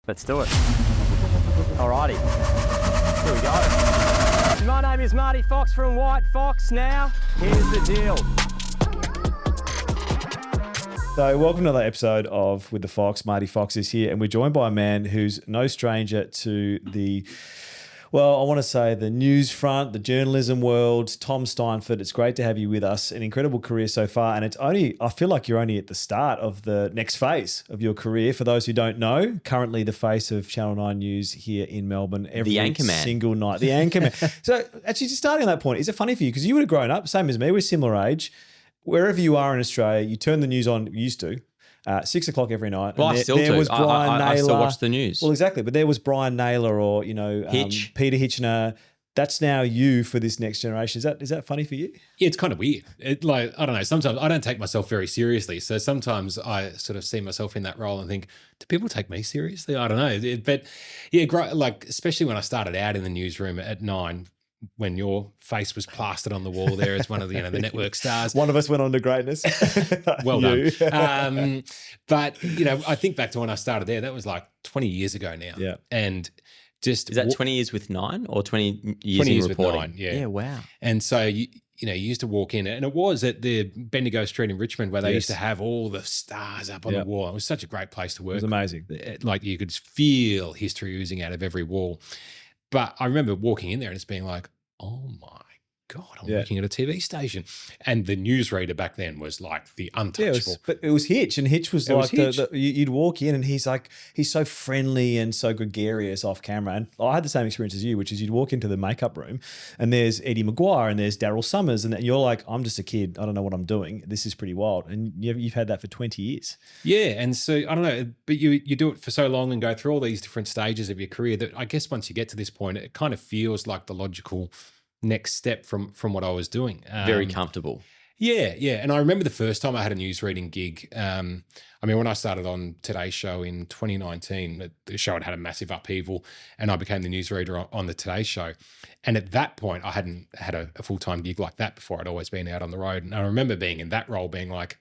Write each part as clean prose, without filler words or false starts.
Let's do it. Alrighty, here we go. My name is Marty Fox from WHITEFOX. Now, here's the deal. So welcome to another episode of With the Fox. Marty Fox is here, and we're joined by a man who's no stranger to the, well, I want to say the news front, the journalism world, Tom Steinfort. It's great to have you with us. An incredible career so far, and I feel like you're only at the start of the next phase of your career. For those who don't know, currently the face of Channel 9 News here in Melbourne every single night. The anchorman. So actually, just starting on that point, is it funny for you? Because you would have grown up, same as me, we're similar age. Wherever you are in Australia, you turn the news on, you used to, 6 o'clock every night. Well, I still do. I still watch the news. Well, exactly. But there was Brian Naylor or, Peter Hitchener. That's now you for this next generation. Is that funny for you? Yeah, it's kind of weird. I don't know. Sometimes I don't take myself very seriously. So sometimes I sort of see myself in that role and think, do people take me seriously? I don't know. But yeah, especially when I started out in the newsroom at 9, when your face was plastered on the wall there as one of the network stars. One of us went on to greatness. Well done. But, I think back to when I started there, that was like 20 years ago now. Yeah. And just... Is that 20 years with 9 or 20 years 20 in years reporting? with 9, yeah. Yeah, wow. And so, you used to walk in, and it was at the Bendigo Street in Richmond where they used to have all the stars up on the wall. It was such a great place to work. It was amazing. Like you could feel history oozing out of every wall. But I remember walking in there and it's being like, oh my God, I'm working at a TV station. And the newsreader back then was like the untouchable. But it was Hitch, and Hitch was you'd walk in and he's so friendly and so gregarious off camera. And I had the same experience as you, which is you'd walk into the makeup room and there's Eddie Maguire and there's Daryl Summers, and you're like, I'm just a kid. I don't know what I'm doing. This is pretty wild. And you've had that for 20 years. Yeah. And so, I don't know, but you do it for so long and go through all these different stages of your career that I guess once you get to this point, it kind of feels like the logical next step from what I was doing. Very comfortable. Yeah. And I remember the first time I had a news reading gig. When I started on Today's Show in 2019, the show had a massive upheaval and I became the newsreader on the Today Show. And at that point, I hadn't had a full-time gig like that before. I'd always been out on the road. And I remember being in that role being like,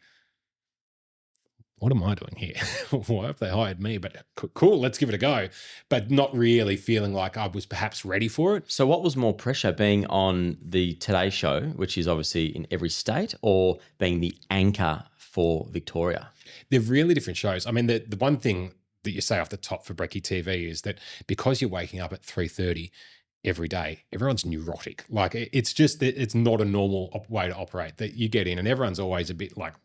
what am I doing here? Why have they hired me? But cool, let's give it a go. But not really feeling like I was perhaps ready for it. So what was more pressure, being on the Today Show, which is obviously in every state, or being the anchor for Victoria? They're really different shows. I mean, the one thing that you say off the top for Brekkie TV is that because you're waking up at 3:30 every day, everyone's neurotic. Like it's just that it's not a normal way to operate, that you get in and everyone's always a bit like,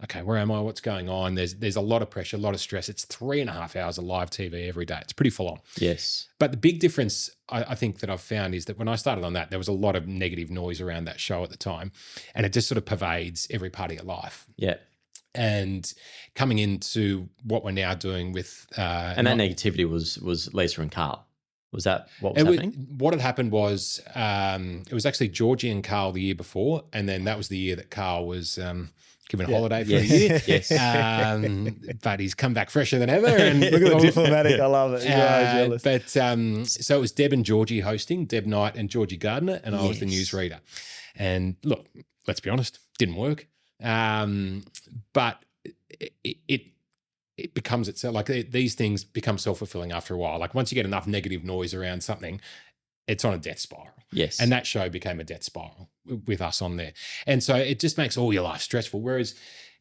okay, where am I? What's going on? There's a lot of pressure, a lot of stress. It's 3.5 hours of live TV every day. It's pretty full on. Yes. But the big difference I think that I've found is that when I started on that, there was a lot of negative noise around that show at the time, and it just sort of pervades every part of your life. Yeah. And coming into what we're now doing with... and that negativity was Lisa and Carl. Was that what was happening? What had happened was it was actually Georgie and Carl the year before, and then that was the year that Carl was... given a holiday for a year. Yes. But he's come back fresher than ever. And look at the diplomatic. I love it. Jealous. But so it was Deb and Georgie hosting, Deb Knight and Georgie Gardner, and I was the newsreader. And look, let's be honest, didn't work. But it becomes itself, like these things become self-fulfilling after a while. Like once you get enough negative noise around something, it's on a death spiral. Yes. And that show became a death spiral with us on there. And so it just makes all your life stressful. Whereas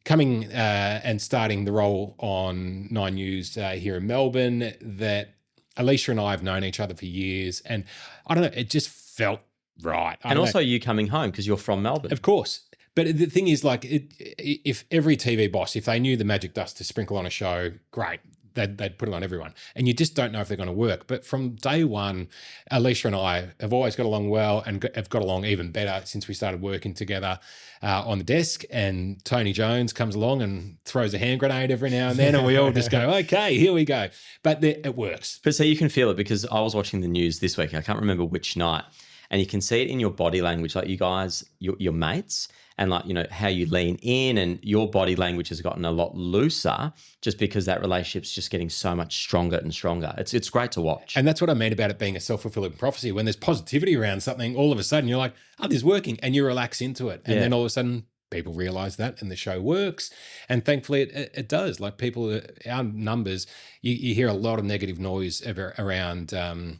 coming and starting the role on 9 News here in Melbourne, that Alicia and I have known each other for years. And I don't know, it just felt right. And also you coming home because you're from Melbourne. Of course. But the thing is, like, if every TV boss, if they knew the magic dust to sprinkle on a show, great. They'd put it on everyone. And you just don't know if they're going to work. But from day one, Alicia and I have always got along well and have got along even better since we started working together on the desk. And Tony Jones comes along and throws a hand grenade every now and then, and we all just go, okay, here we go. But it works. But so you can feel it, because I was watching the news this week. I can't remember which night. And you can see it in your body language, like you guys, your mates, and like, how you lean in, and your body language has gotten a lot looser just because that relationship's just getting so much stronger and stronger. It's great to watch. And that's what I mean about it being a self-fulfilling prophecy. When there's positivity around something, all of a sudden you're like, oh, this is working, and you relax into it. And then all of a sudden, people realize that and the show works. And thankfully it does. Like people, our numbers, you hear a lot of negative noise around, traditional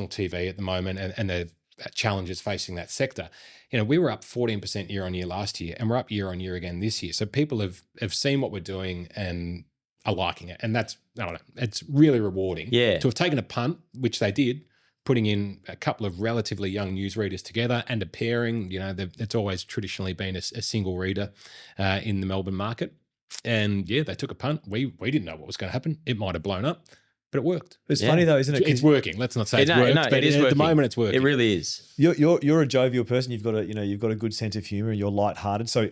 TV at the moment and the challenges facing that sector. We were up 14% year on year last year, and we're up year on year again this year. So people have seen what we're doing and are liking it. And that's, I don't know, it's really rewarding. Yeah. To have taken a punt, which they did, putting in a couple of relatively young newsreaders together and a pairing. It's always traditionally been a single reader in the Melbourne market. And yeah, they took a punt. We didn't know what was going to happen. It might have blown up, but it worked. It's funny though, isn't it? It's working. Let's not say it's worked, but it is at working. the moment it's working. It really is. You're a jovial person. You've got a good sense of humor and you're lighthearted. So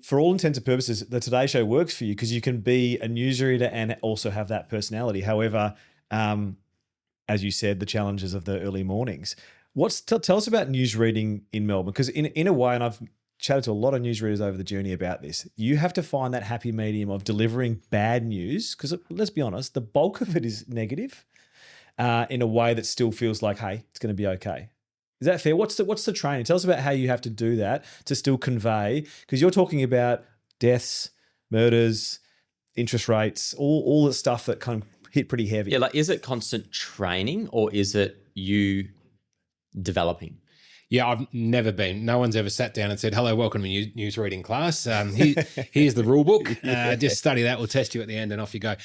for all intents and purposes, the Today Show works for you because you can be a newsreader and also have that personality. However, as you said, the challenges of the early mornings. Tell us about news reading in Melbourne, because in a way, and I've chatted to a lot of newsreaders over the journey about this, you have to find that happy medium of delivering bad news, because let's be honest, the bulk of it is negative in a way that still feels like, hey, it's going to be okay. Is that fair? What's the training? Tell us about how you have to do that to still convey, because you're talking about deaths, murders, interest rates, all the stuff that kind of hit pretty heavy. Yeah, like is it constant training or is it you developing? Yeah, I've never been. No one's ever sat down and said, hello, welcome to news reading class. Here's the rule book. Just study that. We'll test you at the end and off you go.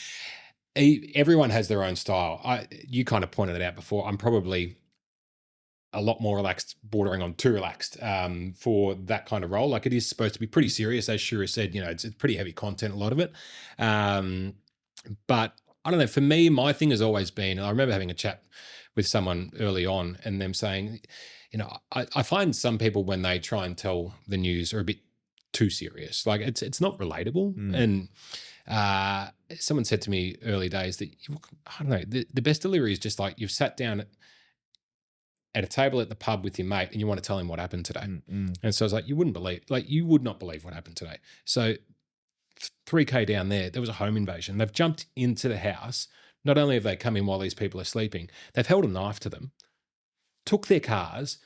Everyone has their own style. You kind of pointed it out before. I'm probably a lot more relaxed, bordering on too relaxed for that kind of role. Like it is supposed to be pretty serious. As Shura said, it's pretty heavy content, a lot of it. But I don't know, for me, my thing has always been, and I remember having a chat with someone early on and them saying, I find some people when they try and tell the news are a bit too serious. Like it's not relatable. And someone said to me early days that, I don't know, the best delivery is just like you've sat down at a table at the pub with your mate and you want to tell him what happened today. And so I was like, you would not believe what happened today. So 3K down there was a home invasion. They've jumped into the house. Not only have they come in while these people are sleeping, they've held a knife to them, took their cars,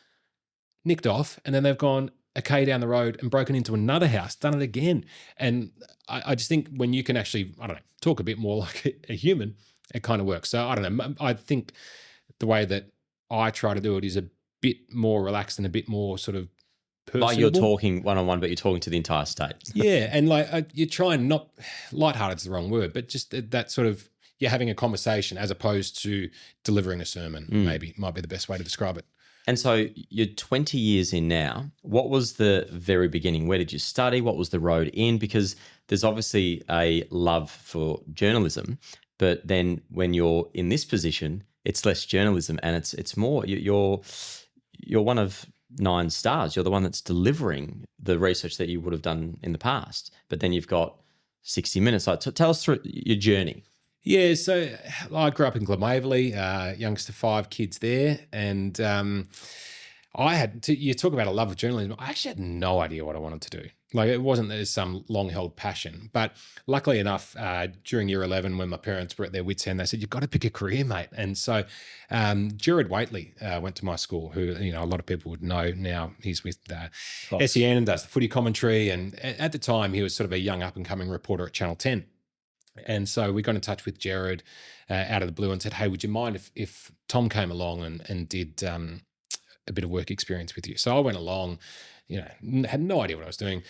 nicked off, and then they've gone a K down the road and broken into another house, done it again. And I just think when you can actually, I don't know, talk a bit more like a human, it kind of works. So I don't know. I think the way that I try to do it is a bit more relaxed and a bit more sort of personable. Like you're talking one-on-one, but you're talking to the entire state. Yeah, and like you try and not, lighthearted is the wrong word, but just that sort of, you're having a conversation as opposed to delivering a sermon, maybe might be the best way to describe it. And so you're 20 years in now. What was the very beginning? Where did you study? What was the road in? Because there's obviously a love for journalism, but then when you're in this position, it's less journalism and it's more, you're one of 9 stars. You're the one that's delivering the research that you would have done in the past. But then you've got 60 Minutes. Like, tell us through your journey. Yeah, so I grew up in Glen Waverley, youngest of 5 kids there. And you talk about a love of journalism. I actually had no idea what I wanted to do. Like it wasn't there's some long-held passion. But luckily enough, during year 11, when my parents were at their wits' end, they said, you've got to pick a career, mate. And so Jared Waitley went to my school, who a lot of people would know now. He's with SEN and does the footy commentary. And at the time, he was sort of a young up-and-coming reporter at Channel 10. And so we got in touch with Jared out of the blue and said, hey, would you mind if Tom came along and did a bit of work experience with you? So I went along, had no idea what I was doing.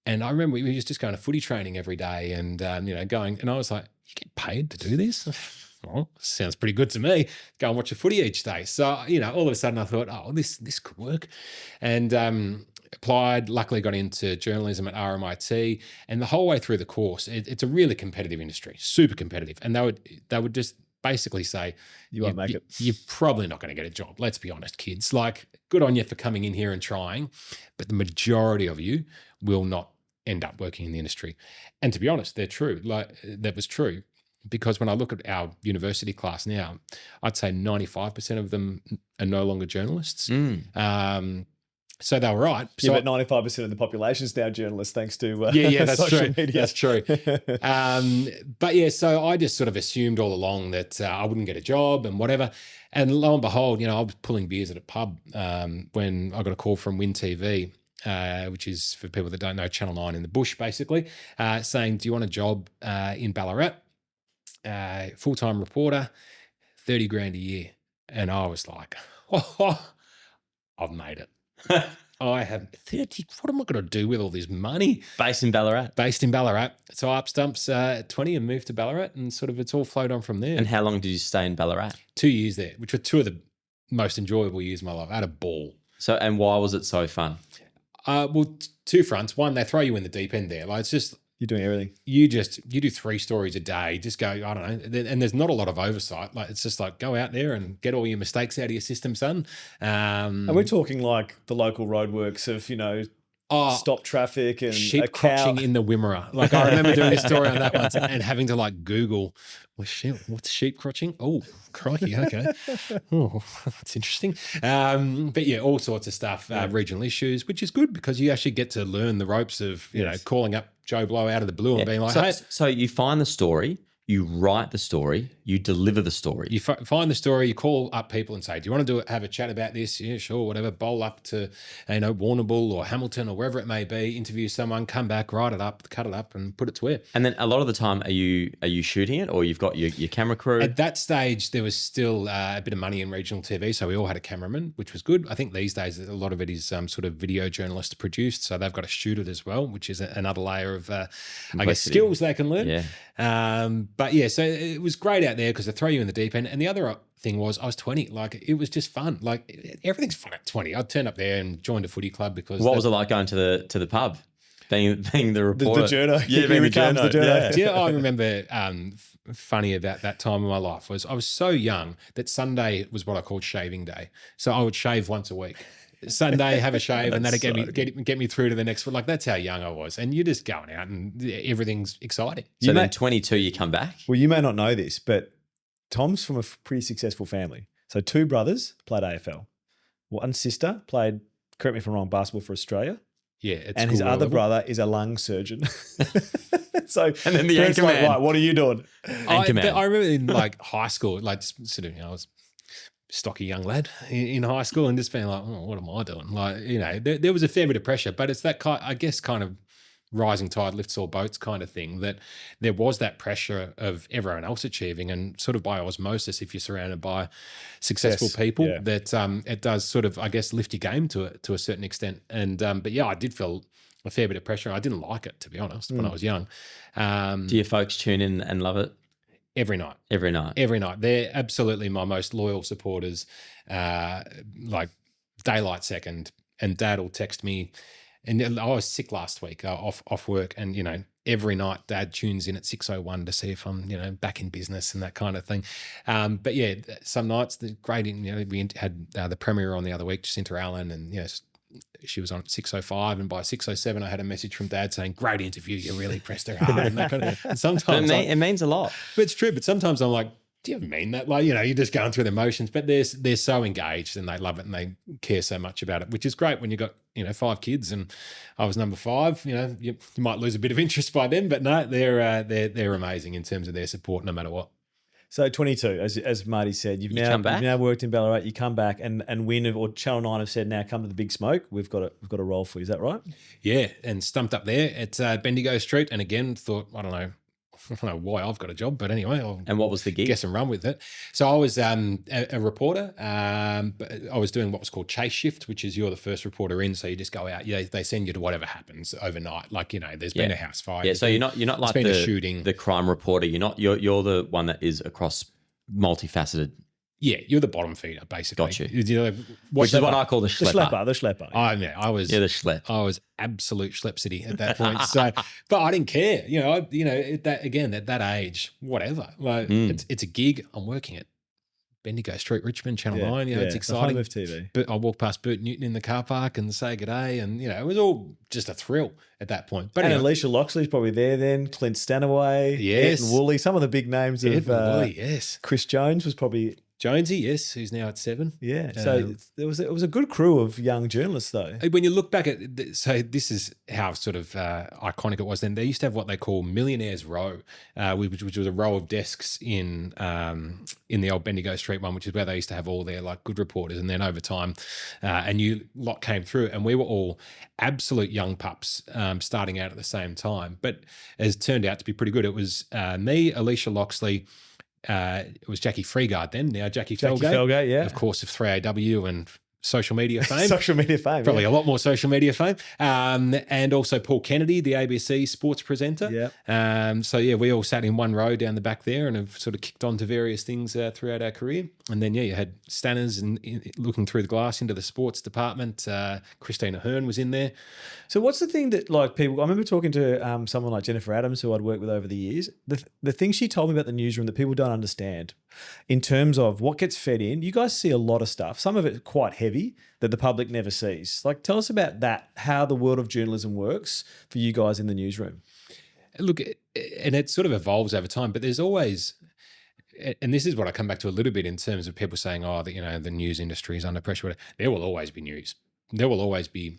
And I remember we were just going to footy training every day and, going, and I was like, you get paid to do this? Well, sounds pretty good to me. Go and watch a footy each day. So, all of a sudden I thought, oh, this could work. And, applied, luckily got into journalism at RMIT, and the whole way through the course, it's a really competitive industry, super competitive. And they would just basically say, you won't make it. You're probably not going to get a job. Let's be honest, kids. Like, good on you for coming in here and trying, but the majority of you will not end up working in the industry. And to be honest, they're true. Like that was true. Because when I look at our university class now, I'd say 95% of them are no longer journalists. So they were right. Yeah, but 95% of the population is now journalists, thanks to that's social true. media. That's true. But yeah, so I just sort of assumed all along that I wouldn't get a job and whatever. And lo and behold, I was pulling beers at a pub when I got a call from Win TV which is, for people that don't know, Channel 9 in the bush, basically, saying, do you want a job in Ballarat? Full-time reporter, 30 grand a year. And I was like, oh, I've made it. I have 30. What am I going to do with all this money? Based in Ballarat. Based in Ballarat. So I up stumps at 20 and moved to Ballarat, and sort of it's all flowed on from there. And how long did you stay in Ballarat? 2 years there, which were two of the most enjoyable years of my life. I had a ball. So, and why was it so fun? Well, two fronts. One, they throw you in the deep end there. Like, it's just, You're doing everything. you do 3 stories a day. Just go, I don't know. And there's not a lot of oversight. Like, it's just like, go out there and get all your mistakes out of your system, son. And we're talking like the local roadworks of, stop traffic and sheep a cow. crotching in the Wimmera. Like, I remember doing a story on that once and having to like Google, well, shit, what's sheep crotching? Oh, crikey, okay. Oh, that's interesting. But yeah, all sorts of stuff, regional issues, which is good because you actually get to learn the ropes of, you know, calling up Joe Blow out of the blue and being like, hey. So you find the story, you write the story, you deliver the story. You find the story, you call up people and say, do you want to have a chat about this? Yeah, sure, whatever. Bowl up to, Warrnambool or Hamilton or wherever it may be, interview someone, come back, write it up, cut it up and put it to air. And then a lot of the time, are you shooting it or you've got your camera crew? At that stage, there was still a bit of money in regional TV, so we all had a cameraman, which was good. I think these days, a lot of it is sort of video journalist produced, so they've got to shoot it as well, which is another layer of, skills they can learn. Yeah. But yeah, so it was great out there because they throw you in the deep end. And the other thing was I was 20. Like, it was just fun. Like, everything's fun at 20. I'd turn up there and joined a footy club because... What was it like going to the pub? Being the reporter? The journo. Yeah, being the journo. Yeah. Do you know, I remember funny about that time in my life was I was so young that Sunday was what I called shaving day. So I would shave once a week. Sunday, have a shave, and that'd get me through to the next one. Like, that's how young I was. And you're just going out and everything's exciting. So then 22, you come back? Well, you may not know this, but Tom's from a pretty successful family. So 2 brothers played AFL. One sister played, correct me if I'm wrong, basketball for Australia. Yeah. And his other brother is a lung surgeon. So, and then the anchor man. man. Right, what are you doing? I remember in like high school, like sort of, I was stocky young lad in high school and just being like, oh, what am I doing? Like, there was a fair bit of pressure, but it's that kind of rising tide lifts all boats kind of thing, that there was that pressure of everyone else achieving, and sort of by osmosis, if you're surrounded by successful people, that it does sort of, I guess, lift your game to a certain extent. And but yeah, I did feel a fair bit of pressure. I didn't like it, to be honest, when I was young. Do your folks tune in and love it? Every night. Every night. Every night. They're absolutely my most loyal supporters, like daylight second. And Dad will text me. And I was sick last week, off work. And, every night Dad tunes in at 6:01 to see if I'm, back in business and that kind of thing. But yeah, some nights, the great, we had the premiere on the other week, Jacinta Allen, and, she was on at 6:05, and by 6:07 I had a message from Dad saying, great interview, you really pressed her hard, and that kind of thing. And sometimes it means a lot. But it's true, but sometimes I'm like, do you mean that? Like, you're just going through the motions, but they're so engaged and they love it and they care so much about it, which is great when you've got, 5 kids, and I was number 5, you might lose a bit of interest by then, but no, they're amazing in terms of their support no matter what. So 22, as Marty said, you've now worked in Ballarat. You come back, and Win or Channel 9 have said, now come to the big smoke. We've got a role for you. Is that right? Yeah, and stumped up there at Bendigo Street, and again thought, I don't know why I've got a job, but anyway. And what was the gig? Guess and run with it. So I was a reporter. But I was doing what was called chase shift, which is you're the first reporter in, so you just go out. Yeah, they send you to whatever happens overnight. Like, there's been a house fire. Yeah, so you're not like a shooting. The crime reporter. You're the one that is across multifaceted. Yeah, you're the bottom feeder, basically. Got you. Which is what I call the schlepper. The schlepper. I was the schlep. I was absolute schlepsity at that point. So, but I didn't care. At that age, whatever. Like, it's a gig. I'm working at Bendigo Street, Richmond, Channel 9. It's exciting. The home of TV. But I walked past Bert Newton in the car park and say good day, and it was all just a thrill at that point. But Alicia Loxley's probably there then. Clint Stanaway, yes, Ed and Woolley, some of the big names Ed and Woolley, yes. Chris Jones was probably Jonesy, yes, who's now at 7. Yeah. So it was a good crew of young journalists, though. When you look back at, so this is how sort of iconic it was then. They used to have what they call Millionaires Row, which was a row of desks in the old Bendigo Street one, which is where they used to have all their like good reporters. And then over time, a new lot came through, and we were all absolute young pups starting out at the same time. But as turned out to be pretty good. It was me, Alicia Loxley. It was Jackie Freegard then, now Jackie Felgate, yeah. of course, of 3AW and social media fame. Social media fame. Probably a lot more social media fame. And also Paul Kennedy, the ABC sports presenter. Yeah. So, yeah, we all sat in one row down the back there and have sort of kicked on to various things throughout our career. And then, yeah, you had Stanners and looking through the glass into the sports department. Christina Hearn was in there. So what's the thing that like people, I remember talking to someone like Jennifer Adams, who I'd worked with over the years. The thing she told me about the newsroom that people don't understand in terms of what gets fed in, you guys see a lot of stuff, some of it quite heavy that the public never sees. Like tell us about that, how the world of journalism works for you guys in the newsroom. Look, and it sort of evolves over time, but there's always, and this is what I come back to a little bit in terms of people saying, oh, the news industry is under pressure. There will always be news. There will always be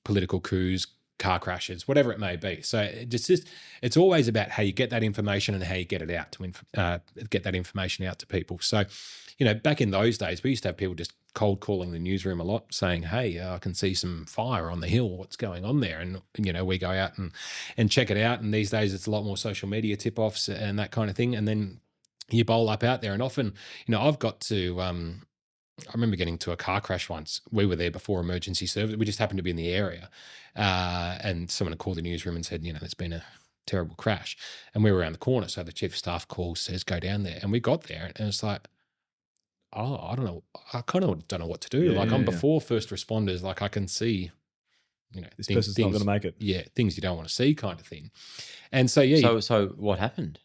political coups, car crashes, whatever it may be. So it's always about how you get that information and how you get it out to get that information out to people. So, back in those days, we used to have people just cold calling the newsroom a lot, saying, "Hey, I can see some fire on the hill. What's going on there?" And we go out and check it out. And these days, it's a lot more social media tip-offs and that kind of thing. And then you bowl up out there, and often, I've got to. I remember getting to a car crash once. We were there before emergency service. We just happened to be in the area. And someone had called the newsroom and said, there's been a terrible crash. And we were around the corner. So the chief of staff calls, says, go down there. And we got there and it's like, I don't know. I kind of don't know what to do. I'm before first responders. Like I can see, this person's not going to make it. Yeah. Things you don't want to see kind of thing. And so, yeah. So what happened?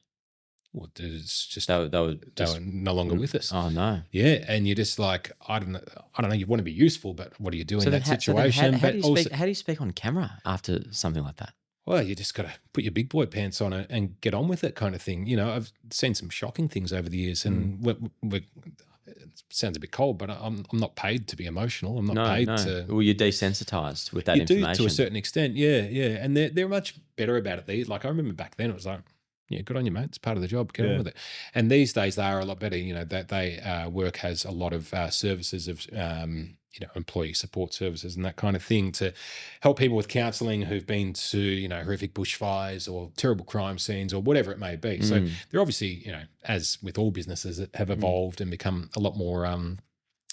Well, it's just they were no longer with us. Oh no! Yeah, and you're just like, I don't know. You want to be useful, but what do you do in that situation? How do you speak on camera after something like that? Well, you just got to put your big boy pants on it and get on with it, kind of thing. I've seen some shocking things over the years, and it sounds a bit cold, but I'm not paid to be emotional. I'm not paid to. Well, you're desensitized with that information. You do to a certain extent, yeah, and they're much better about it. Like I remember back then, it was like, yeah, good on you, mate. It's part of the job. Get on with it. And these days they are a lot better. That they work has a lot of services of employee support services and that kind of thing to help people with counselling who've been to horrific bushfires or terrible crime scenes or whatever it may be. So they're obviously as with all businesses that have evolved and become a lot more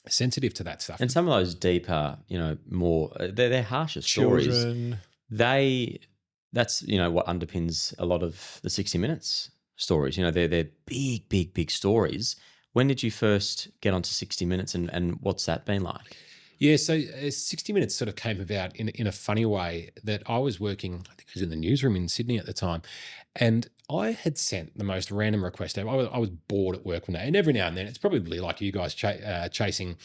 sensitive to that stuff. And some of those deeper, more they're harsher stories. That's what underpins a lot of the 60 Minutes stories. They're big, big, big stories. When did you first get onto 60 Minutes and what's that been like? Yeah, so 60 Minutes sort of came about in a funny way that I was working, I think I was in the newsroom in Sydney at the time, and I had sent the most random request. I was bored at work one day, and every now and then, it's probably like you guys chasing,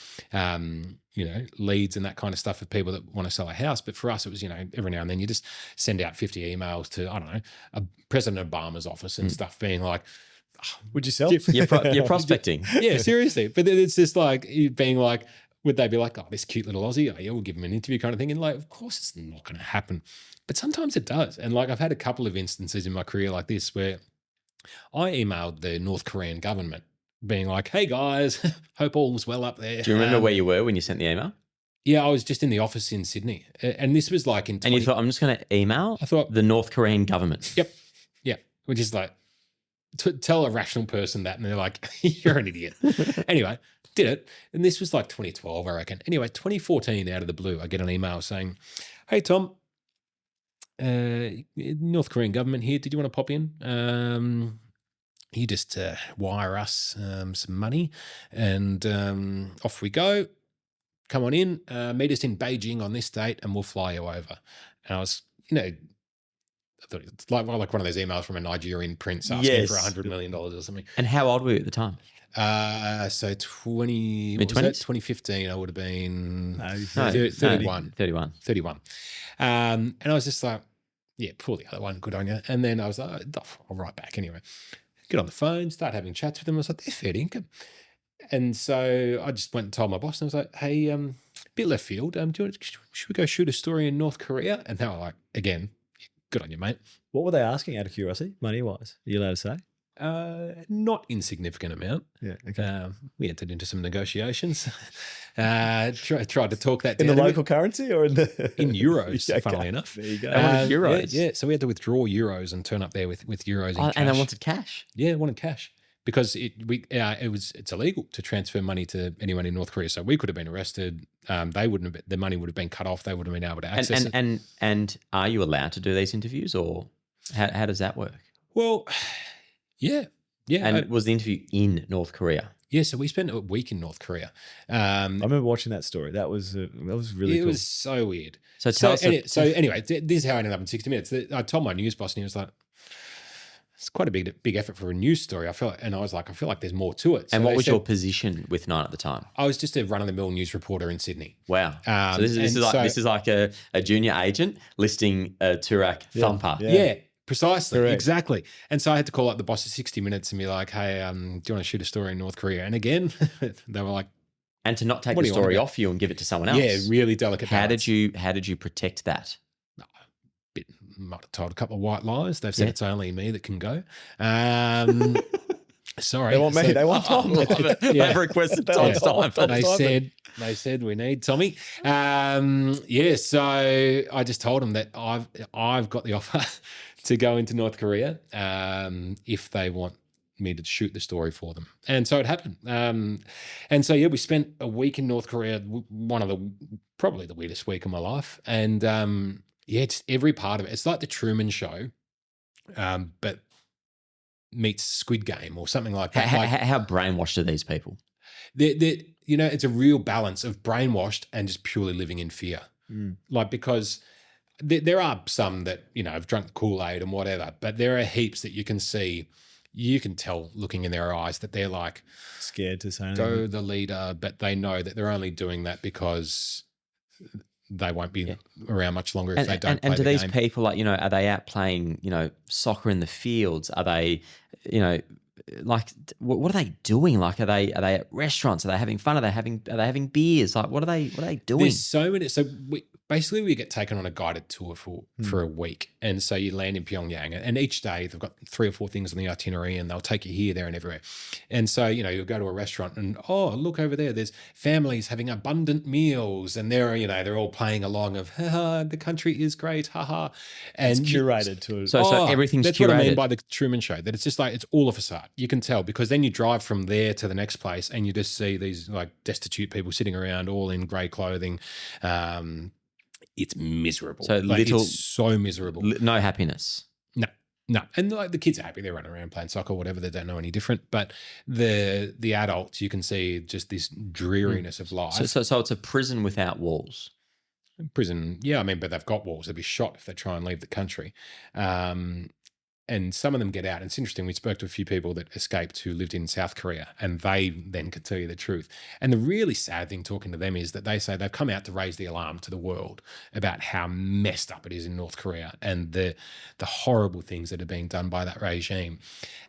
leads and that kind of stuff of people that want to sell a house. But for us, it was, every now and then you just send out 50 emails to, I don't know, President Obama's office and stuff being like, would you sell? You're prospecting. Yeah, seriously. But it's just like being like, would they be like, oh, this cute little Aussie, oh yeah, we'll give him an interview kind of thing. And like, of course it's not going to happen. But sometimes it does. And like I've had a couple of instances in my career like this where I emailed the North Korean government being like, hey guys, hope all's well up there. Do you remember where you were when you sent the email? Yeah, I was just in the office in Sydney. And this was like in... And you thought, I'm just going to email the North Korean government? Yep. Yeah. Which is like, tell a rational person that and they're like, you're an idiot. Anyway, did it. And this was like 2012, I reckon. Anyway, 2014, out of the blue, I get an email saying, hey, Tom, North Korean government here. Did you want to pop in? You just wire us some money and off we go. Come on in, meet us in Beijing on this date and we'll fly you over. And I was, I thought it's like one of those emails from a Nigerian prince asking for $100 million or something. And how old were you at the time? So 2015, I would have been 31. 31. And I was just like, yeah, pull the other one, good on you. And then I was like, I'll write back anyway. Get on the phone, start having chats with them. I was like, they're fair income. And so I just went and told my boss, and I was like, hey, bit left field. Should we go shoot a story in North Korea? And they were like, again, good on you, mate. What were they asking out of curiosity, money-wise? Are you allowed to say? Not insignificant amount. Yeah, okay. We entered into some negotiations. Tried to talk that In down the local currency or in euros, Okay. funnily enough. There you go. Euros? Yeah. So we had to withdraw euros and turn up there with euros in cash. And they wanted cash. Yeah, wanted cash because it's illegal to transfer money to anyone in North Korea. So we could have been arrested. They wouldn't have. Their money would have been cut off. They wouldn't have been able to access it. And are you allowed to do these interviews, or how does that work? Well, yeah. And was the interview in North Korea? Yeah, so we spent a week in North Korea. I remember watching that story. That was really cool. It was so weird. So tell us. Anyway, this is how I ended up in 60 Minutes. I told my news boss, and he was like, "It's quite a big effort for a news story." I feel like there's more to it. So and what was your position with Nine at the time? I was just a run-of-the-mill news reporter in Sydney. Wow. So this is like a junior agent listing a Turak thumper. Yeah. Precisely, Correct. exactly. And so I had to call up the boss of 60 Minutes and be like, hey, do you want to shoot a story in North Korea? And again, they were like, And to not take What the do you want story about? off you and give it to someone else. yeah, really delicate How balance. did you protect that? Might have told a couple of white lies. They've said Yeah. it's only me that can go. Sorry. They want me. They want Tom. They've requested Tom Steinfort. They said we need Tommy. So I just told them that I've got the offer to go into North Korea if they want me to shoot the story for them. And so it happened. We spent a week in North Korea, probably the weirdest week of my life. And it's every part of it. It's like the Truman Show, but meets Squid Game or something like that. How brainwashed are these people? It's a real balance of brainwashed and just purely living in fear. Because there are some that, have drunk the Kool-Aid and whatever, but there are heaps that you can see, you can tell looking in their eyes that they're like, Scared to say anything. go the leader, but they know that they're only doing that because they won't be around much longer if they don't play and do the these game. people, are they out playing, soccer in the fields? Are they, what are they doing? Are they at restaurants? Are they having fun? Are they having beers? What are they doing? There's so many. So we get taken on a guided tour for a week. And so you land in Pyongyang, and each day they've got 3 or 4 things on the itinerary, and they'll take you here, there, and everywhere. And so, you'll go to a restaurant and, look over there, there's families having abundant meals, and they're all playing along of, ha, the country is great, haha. And It's curated to So everything's that's curated. what I mean by the Truman Show, that it's just like, it's all a facade. You can tell, because then you drive from there to the next place and you just see these like destitute people sitting around all in grey clothing. It's miserable. So it's so miserable. No happiness. No. And like the kids are happy. They're running around playing soccer, whatever. They don't know any different. But the adults, you can see just this dreariness of life. So it's a prison without walls. Prison, yeah, but they've got walls. They'll be shot if they try and leave the country. And some of them get out. And it's interesting. We spoke to a few people that escaped who lived in South Korea, and they then could tell you the truth. And the really sad thing talking to them is that they say they've come out to raise the alarm to the world about how messed up it is in North Korea and the horrible things that are being done by that regime.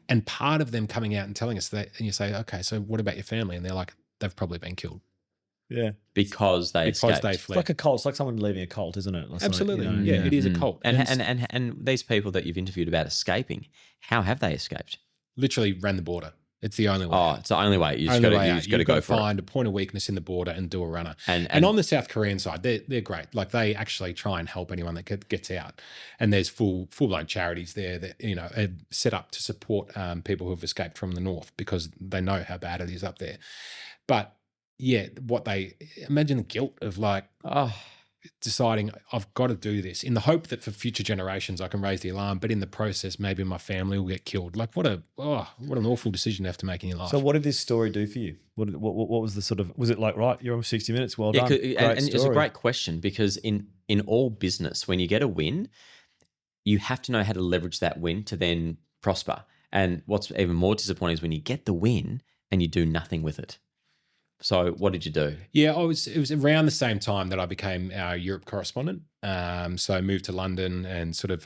And part of them coming out and telling us that, and you say, okay, so what about your family? And they're like, they've probably been killed. Yeah. Because they escaped. They It's fled. like a cult. It's like someone leaving a cult, isn't it? Like Absolutely. something, It is a cult. And these people that you've interviewed about escaping, how have they escaped? Literally ran the border. It's the only way. Oh, it's the only way. You just Only got way out. to You've go got for to it. find a point of weakness in the border and do a runner. And on the South Korean side, they're great. Like they actually try and help anyone that gets out. And there's full blown charities there that are set up to support people who have escaped from the north because they know how bad it is up there. But yeah, imagine the guilt of deciding I've got to do this in the hope that for future generations I can raise the alarm, but in the process maybe my family will get killed. Like what an awful decision to have to make in your life. So what did this story do for you? What was the sort of, was it like, right, you're on 60 Minutes, well done. And it's a great question because in all business, when you get a win, you have to know how to leverage that win to then prosper. And what's even more disappointing is when you get the win and you do nothing with it. So what did you do? Yeah, it was around the same time that I became our Europe correspondent. So I moved to London and sort of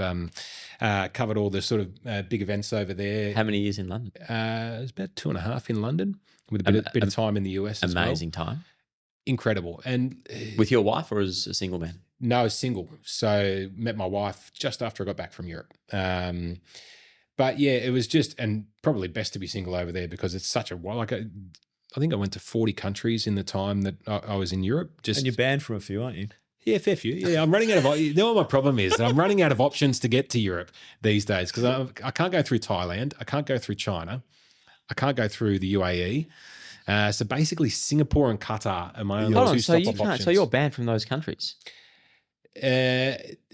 covered all the sort of big events over there. How many years in London? It was about 2.5 in London with a bit of time in the US as well. Amazing time. Incredible. And with your wife or as a single man? No, single. So met my wife just after I got back from Europe. But yeah, it was just, and probably best to be single over there because it's such a while. Like I think I went to 40 countries in the time that I was in Europe. And you're banned from a few, aren't you? Yeah, fair few. Yeah, I'm running out of. You know what my problem is? I'm running out of options to get to Europe these days because I can't go through Thailand. I can't go through China. I can't go through the UAE. So basically, Singapore and Qatar are my only two stop-off options. So you're banned from those countries?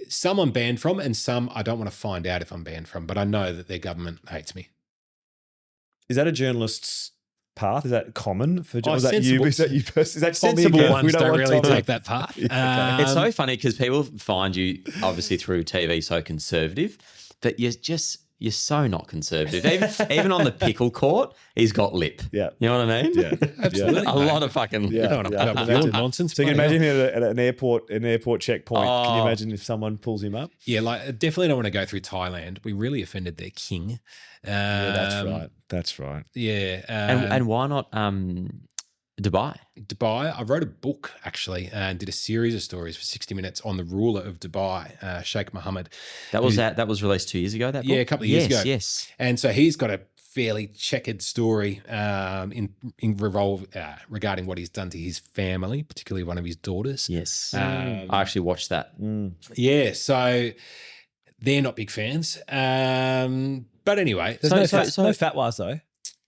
Some I'm banned from, and some I don't want to find out if I'm banned from. But I know that their government hates me. Is that a journalist's path? Is that common for Oh, is that you? Is that you? Is that sensible ones we don't don't want really Tommy. take that path. It's so funny because people find you obviously through TV so conservative, but you're so not conservative. Even on the pickle court, he's got lip. Yeah. You know what I mean? Yeah. Absolutely. A lot of fucking. Yeah. I don't want to put up with your nonsense. So you can mate. imagine him at an airport checkpoint. Can you imagine if someone pulls him up? Yeah, like definitely don't want to go through Thailand. We really offended their king. Yeah, that's right. That's right. Yeah. And why not Dubai? Dubai. I wrote a book actually and did a series of stories for 60 Minutes on the ruler of Dubai, Sheikh Mohammed. That was released 2 years ago. That book? Yeah, a couple of years ago. Yes. And so he's got a fairly checkered story regarding what he's done to his family, particularly one of his daughters. Yes. I actually watched that. Yeah, so they're not big fans. But anyway, There's no fatwas though.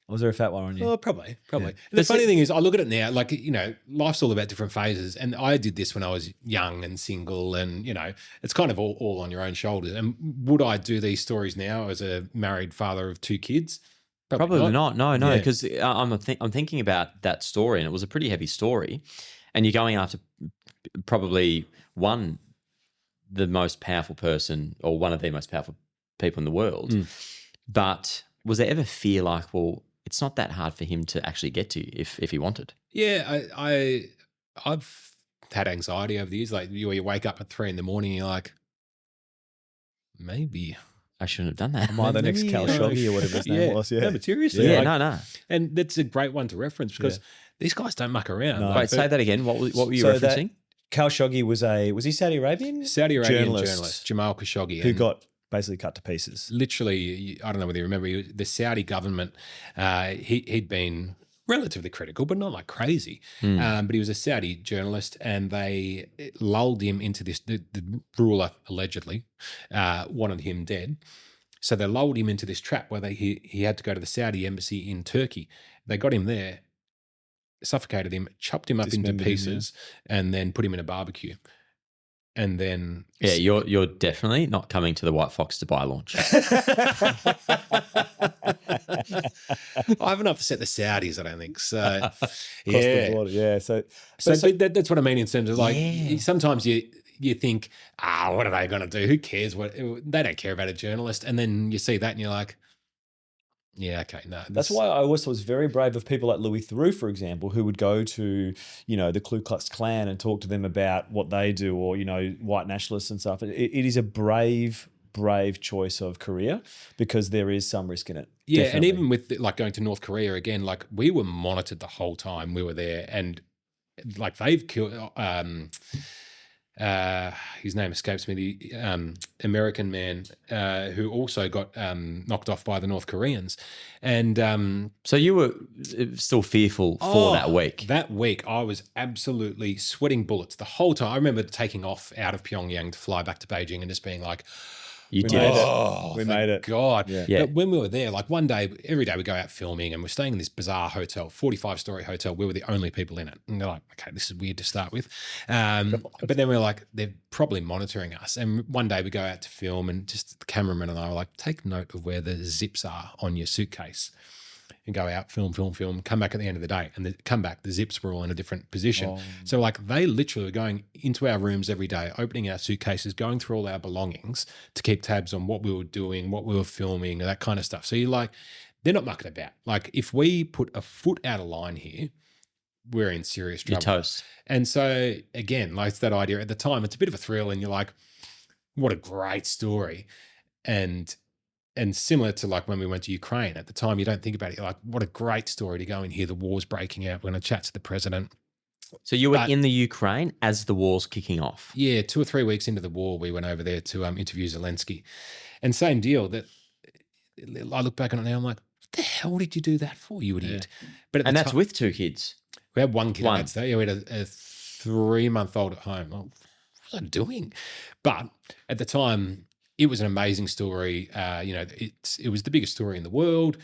Or was there a fatwa on you? Oh, probably. Yeah. And the funny thing is, I look at it now, like, you know, life's all about different phases. And I did this when I was young and single and, you know, it's kind of all on your own shoulders. And would I do these stories now as a married father of 2 kids? Probably not. No, Yeah. because I'm thinking about that story and it was a pretty heavy story. And you're going after probably the most powerful person or one of the most powerful people in the world. But was there ever fear like, well, it's not that hard for him to actually get to you if he wanted? Yeah, I've had anxiety over the years. Like you wake up at 3 a.m. and you're like, maybe I shouldn't have done that. Am I the next Khashoggi or whatever his name was? Yeah. No, but seriously. Yeah, like, no. And that's a great one to reference because these guys don't muck around. No. Like, Wait, say that again. What were you So referencing? Khashoggi was he Saudi Arabian? Saudi Arabian journalist Jamal Khashoggi. who and got basically cut to pieces. literally, I don't know whether you remember, the Saudi government, he'd been relatively critical, but not like crazy. But he was a Saudi journalist and they lulled him into this, the ruler allegedly wanted him dead. So they lulled him into this trap where he had to go to the Saudi embassy in Turkey. They got him there, suffocated him, chopped him up into Dismembered him, pieces, and then put him in a barbecue. And then Yeah, you're definitely not coming to the White Fox Dubai launch. I haven't upset the Saudis, I don't think. So Across the border. Yeah. So that's what I mean in terms of like sometimes you think, what are they going to do? Who cares? They don't care about a journalist. And then you see that and you're like, yeah, okay, no. that's why I always thought it was very brave of people like Louis Theroux, for example, who would go to, you know, the Ku Klux Klan and talk to them about what they do, or, you know, white nationalists and stuff. It is a brave choice of career because there is some risk in it. Yeah, Definitely. and even with like going to North Korea again, like we were monitored the whole time we were there, and like they've killed. His name escapes me. The American man who also got knocked off by the North Koreans, and So you were still fearful for that week. That week, I was absolutely sweating bullets the whole time. I remember taking off out of Pyongyang to fly back to Beijing and just being like, You We did made it. it. oh, We thank made it. God. Yeah. But when we were there, like one day, every day we go out filming and we're staying in this bizarre hotel, 45-story hotel. We were the only people in it. And they're like, okay, this is weird to start with. But then we're like, they're probably monitoring us. And one day we go out to film and just the cameraman and I were like, take note of where the zips are on your suitcase. And go out, film, come back at the end of the day. And come back, the zips were all in a different position. Oh. So like they literally were going into our rooms every day, opening our suitcases, going through all our belongings to keep tabs on what we were doing, what we were filming, and that kind of stuff. So you're like, they're not mucking about. Like if we put a foot out of line here, we're in serious You're trouble. toast. And so again, like it's that idea at the time, it's a bit of a thrill, and you're like, what a great story. And similar to like when we went to Ukraine at the time, you don't think about it. You're like, what a great story to go and hear the war's breaking out. We're going to chat to the president. So you were in the Ukraine as the war's kicking off. Yeah, 2 or 3 weeks into the war, we went over there to interview Zelensky. And same deal, that I look back on it now, I'm like, what the hell did you do that for, you idiot? But And that's with 2 kids. we had one kid One. at that stage. We had a 3-month-old at home. Like, what was I doing? But at the time, it was an amazing story. It was the biggest story in the world.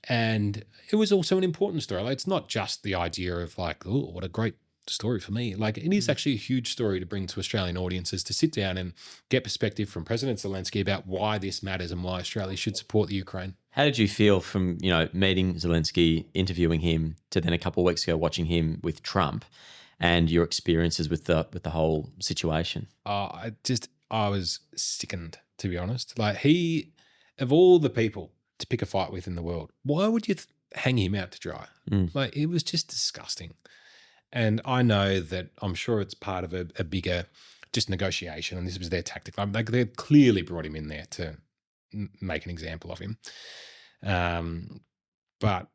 And it was also an important story. Like, it's not just the idea of like, oh, what a great story for me. Like, it is actually a huge story to bring to Australian audiences, to sit down and get perspective from President Zelensky about why this matters and why Australia should support the Ukraine. How did you feel from, meeting Zelensky, interviewing him, to then a couple of weeks ago watching him with Trump, and your experiences with the whole situation? I was sickened, to be honest. Like, he, of all the people to pick a fight with in the world, why would you hang him out to dry? Like, it was just disgusting. And I know that I'm sure it's part of a bigger just negotiation, and this was their tactic. Like, they clearly brought him in there to make an example of him. But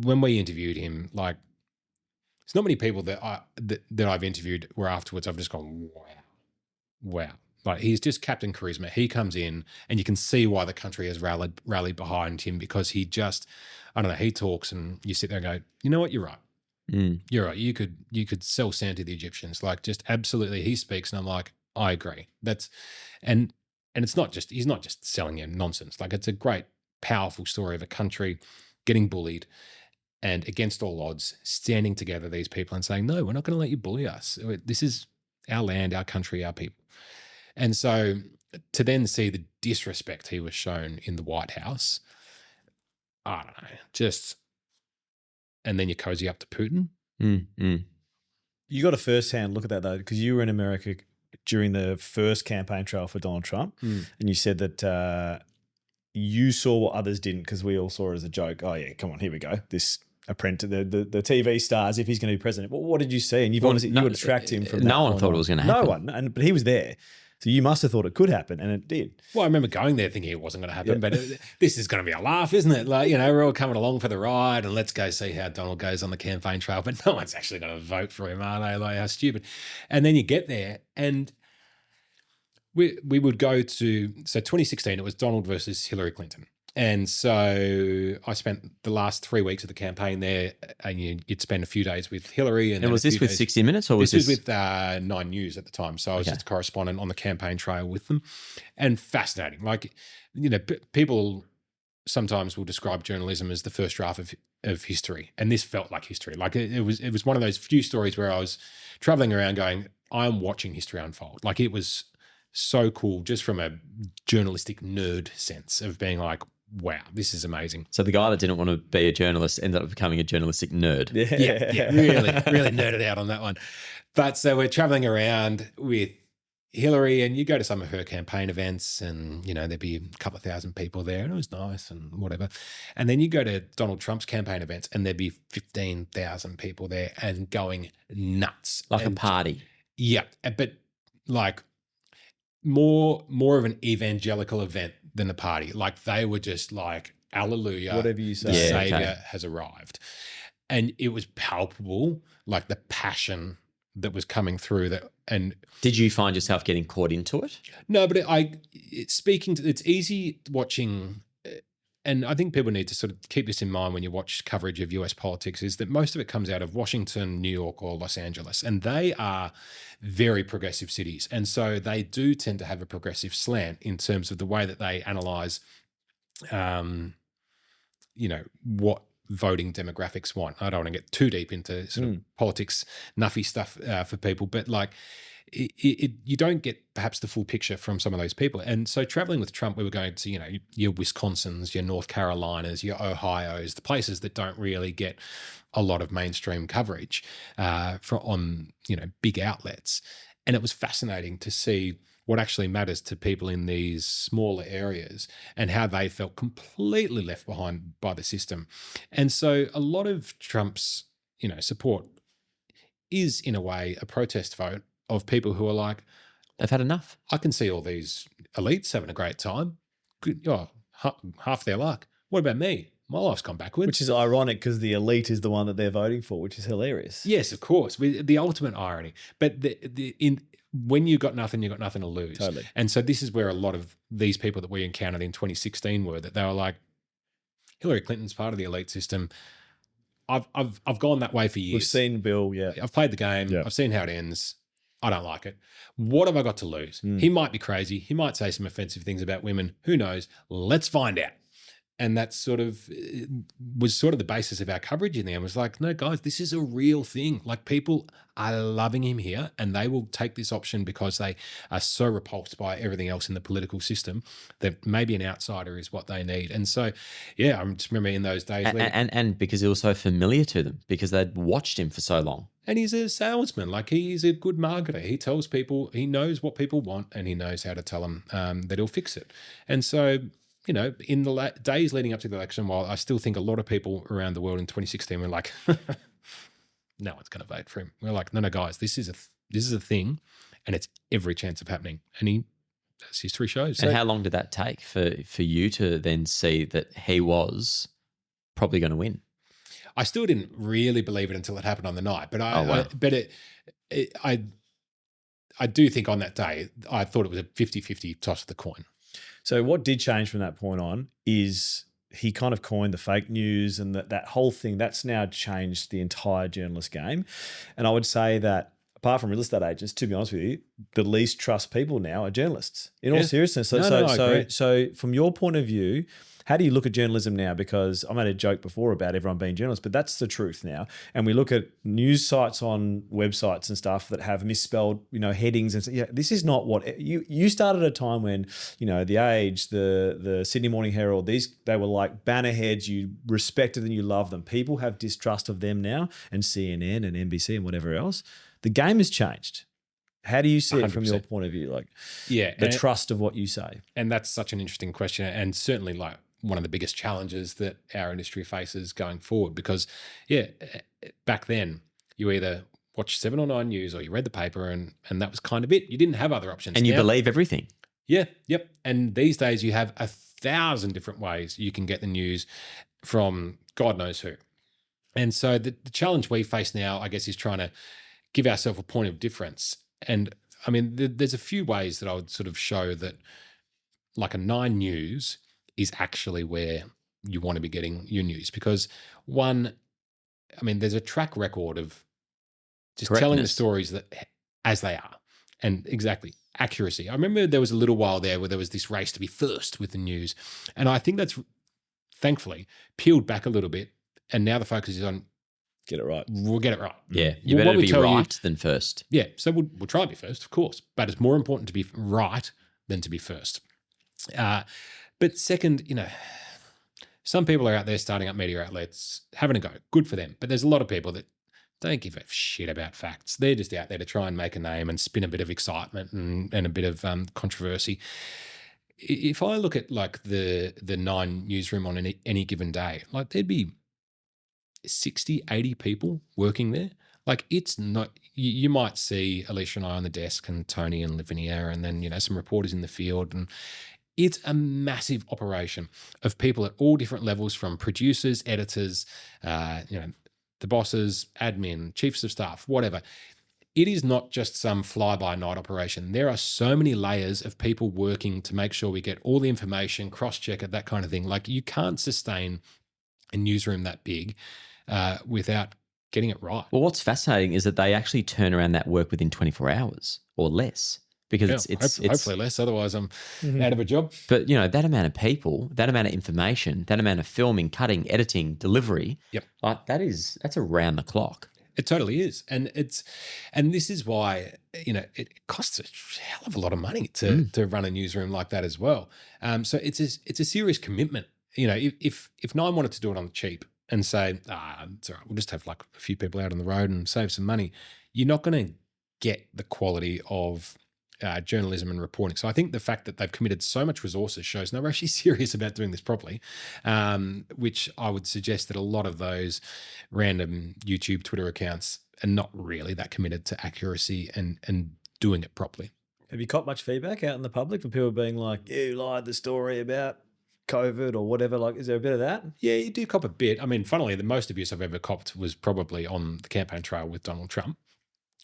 when we interviewed him, like, there's not many people that I've interviewed where afterwards I've just gone, wow. Like, he's just Captain Charisma. He comes in and you can see why the country has rallied behind him, because he just, I don't know, he talks and you sit there and go, you know what, you're right. You're right. You could sell sand to the Egyptians. Like, just absolutely, he speaks and I'm like, I agree. And it's not just, he's not just selling him nonsense. Like, it's a great, powerful story of a country getting bullied and against all odds, standing together, these people, and saying, no, we're not going to let you bully us. This is our land, our country, our people. And so to then see the disrespect he was shown in the White House, I don't know, and then you cozy up to Putin. You got a first-hand look at that, though, because you were in America during the first campaign trail for Donald Trump, and you said that you saw what others didn't, because we all saw it as a joke. Oh, yeah, come on, here we go. This apprentice, the TV stars, if he's going to be president. Well, what did you see? And you would attract him from no one thought it was going to happen. No one, but he was there. So you must have thought it could happen, and it did. Well, I remember going there thinking it wasn't going to happen, but this is going to be a laugh, isn't it? Like, we're all coming along for the ride, and let's go see how Donald goes on the campaign trail. But no one's actually going to vote for him, are they? Like, how stupid. And then you get there, and we would go to, so 2016, it was Donald versus Hillary Clinton. And so I spent the last 3 weeks of the campaign there, and you'd spend a few days with Hillary. And was this with 60 Minutes, or was this was with 9 News at the time? So I was just a correspondent on the campaign trail with them, and fascinating. Like, people sometimes will describe journalism as the first draft of history, and this felt like history. Like, it was one of those few stories where I was traveling around going, I'm watching history unfold. Like, it was so cool, just from a journalistic nerd sense of being like, wow, this is amazing. So the guy that didn't want to be a journalist ended up becoming a journalistic nerd. Yeah, really nerded out on that one. But so we're traveling around with Hillary, and you go to some of her campaign events, and there'd be a couple of thousand people there, and it was nice and whatever. And then you go to Donald Trump's campaign events, and there'd be 15,000 people there and going nuts, like a party. Yeah, but like more of an evangelical event than a party. Like, they were just like, hallelujah, whatever you say, the Savior has arrived. And it was palpable, like the passion that was coming through that. And did you find yourself getting caught into it? No, but it's easy watching, and I think people need to sort of keep this in mind when you watch coverage of US politics, is that most of it comes out of Washington, New York, or Los Angeles, and they are very progressive cities. And so they do tend to have a progressive slant in terms of the way that they analyze, what voting demographics want. I don't want to get too deep into sort of politics, nuffy stuff for people, but like, you don't get perhaps the full picture from some of those people. And so traveling with Trump, we were going to, your Wisconsins, your North Carolinas, your Ohios, the places that don't really get a lot of mainstream coverage on big outlets. And it was fascinating to see what actually matters to people in these smaller areas and how they felt completely left behind by the system. And so a lot of Trump's, support is in a way a protest vote of people who are like, They've had enough. I can see all these elites having a great time. Good, half their luck. What about me? My life's gone backwards. Which is ironic because the elite is the one that they're voting for, which is hilarious. Yes, of course. The ultimate irony. But when you got nothing, you got nothing to lose. Totally. And so this is where a lot of these people that we encountered in 2016 were, that they were like, Hillary Clinton's part of the elite system. I've gone that way for years. We've seen Bill, yeah. I've played the game. Yeah. I've seen how it ends. I don't like it. What have I got to lose? He might be crazy. He might say some offensive things about women. Who knows? Let's find out. And that was sort of the basis of our coverage in there. It was like, no, guys, this is a real thing. Like, people are loving him here, and they will take this option because they are so repulsed by everything else in the political system that maybe an outsider is what they need. And so, yeah, I just remember in those days. And because he was so familiar to them, because they'd watched him for so long. And he's a salesman. Like, he's a good marketer. He tells people, he knows what people want, and he knows how to tell them that he'll fix it. And so, you know, in the days leading up to the election, while I still think a lot of people around the world in 2016 were like, no one's going to vote for him. We're like, no, guys, this is a thing, and it's every chance of happening. And as history shows. And how long did that take for you to then see that he was probably going to win? I still didn't really believe it until it happened on the night, but I do think on that day, I thought it was a 50-50 toss of the coin. So what did change from that point on is he kind of coined the fake news, and that whole thing, that's now changed the entire journalist game. And I would say that apart from real estate agents, to be honest with you, the least trust people now are journalists, in all seriousness. So from your point of view, how do you look at journalism now? Because I made a joke before about everyone being journalists, but that's the truth now. And we look at news sites on websites and stuff that have misspelled, headings, and this is not what you started at a time when, The Age, the Sydney Morning Herald, they were like banner heads. You respected and you loved them. People have distrust of them now, and CNN and NBC and whatever else. The game has changed. How do you see it from your point of view? The trust of what you say. And that's such an interesting question, and certainly one of the biggest challenges that our industry faces going forward, because back then you either watched 7 or 9 News or you read the paper, and that was kind of it. You didn't have other options. And you believe everything. Yeah. Yep. And these days you have 1,000 different ways you can get the news from God knows who. And so the challenge we face now, I guess, is trying to give ourselves a point of difference. And I mean, there's a few ways that I would sort of show that like a 9 News is actually where you want to be getting your news. Because one, I mean, there's a track record of just telling the stories that as they are, and exactly accuracy. I remember there was a little while there where there was this race to be first with the news. And I think that's thankfully peeled back a little bit. And now the focus is on get it right. We'll get it right. Yeah. You better be right than first. Yeah. So we'll try to be first, of course, but it's more important to be right than to be first. But second, some people are out there starting up media outlets, having a go. Good for them. But there's a lot of people that don't give a shit about facts. They're just out there to try and make a name and spin a bit of excitement and a bit of controversy. If I look at like the 9 newsroom on any given day, like there'd be 60, 80 people working there. Like it's not, you might see Alicia and I on the desk and Tony and Lavinia and then, some reporters in the field, and it's a massive operation of people at all different levels, from producers, editors, the bosses, admin, chiefs of staff, whatever. It is not just some fly-by-night operation. There are so many layers of people working to make sure we get all the information, cross-check it, that kind of thing. Like you can't sustain a newsroom that big without getting it right. Well, what's fascinating is that they actually turn around that work within 24 hours or less. Because it's hopefully less, otherwise I'm out of a job. But that amount of people, that amount of information, that amount of filming, cutting, editing, delivery, that's around the clock. It totally is, and this is why it costs a hell of a lot of money to run a newsroom like that as well. So it's a serious commitment. If 9 wanted to do it on the cheap and say, it's all right, we'll just have like a few people out on the road and save some money, you're not going to get the quality of journalism and reporting. So I think the fact that they've committed so much resources shows they're actually serious about doing this properly, which I would suggest that a lot of those random YouTube, Twitter accounts not really that committed to accuracy and doing it properly. Have you caught much feedback out in the public from people being like, you lied the story about COVID or whatever? Like, is there a bit of that? Yeah, you do cop a bit. I mean, funnily, the most abuse I've ever copped was probably on the campaign trail with Donald Trump.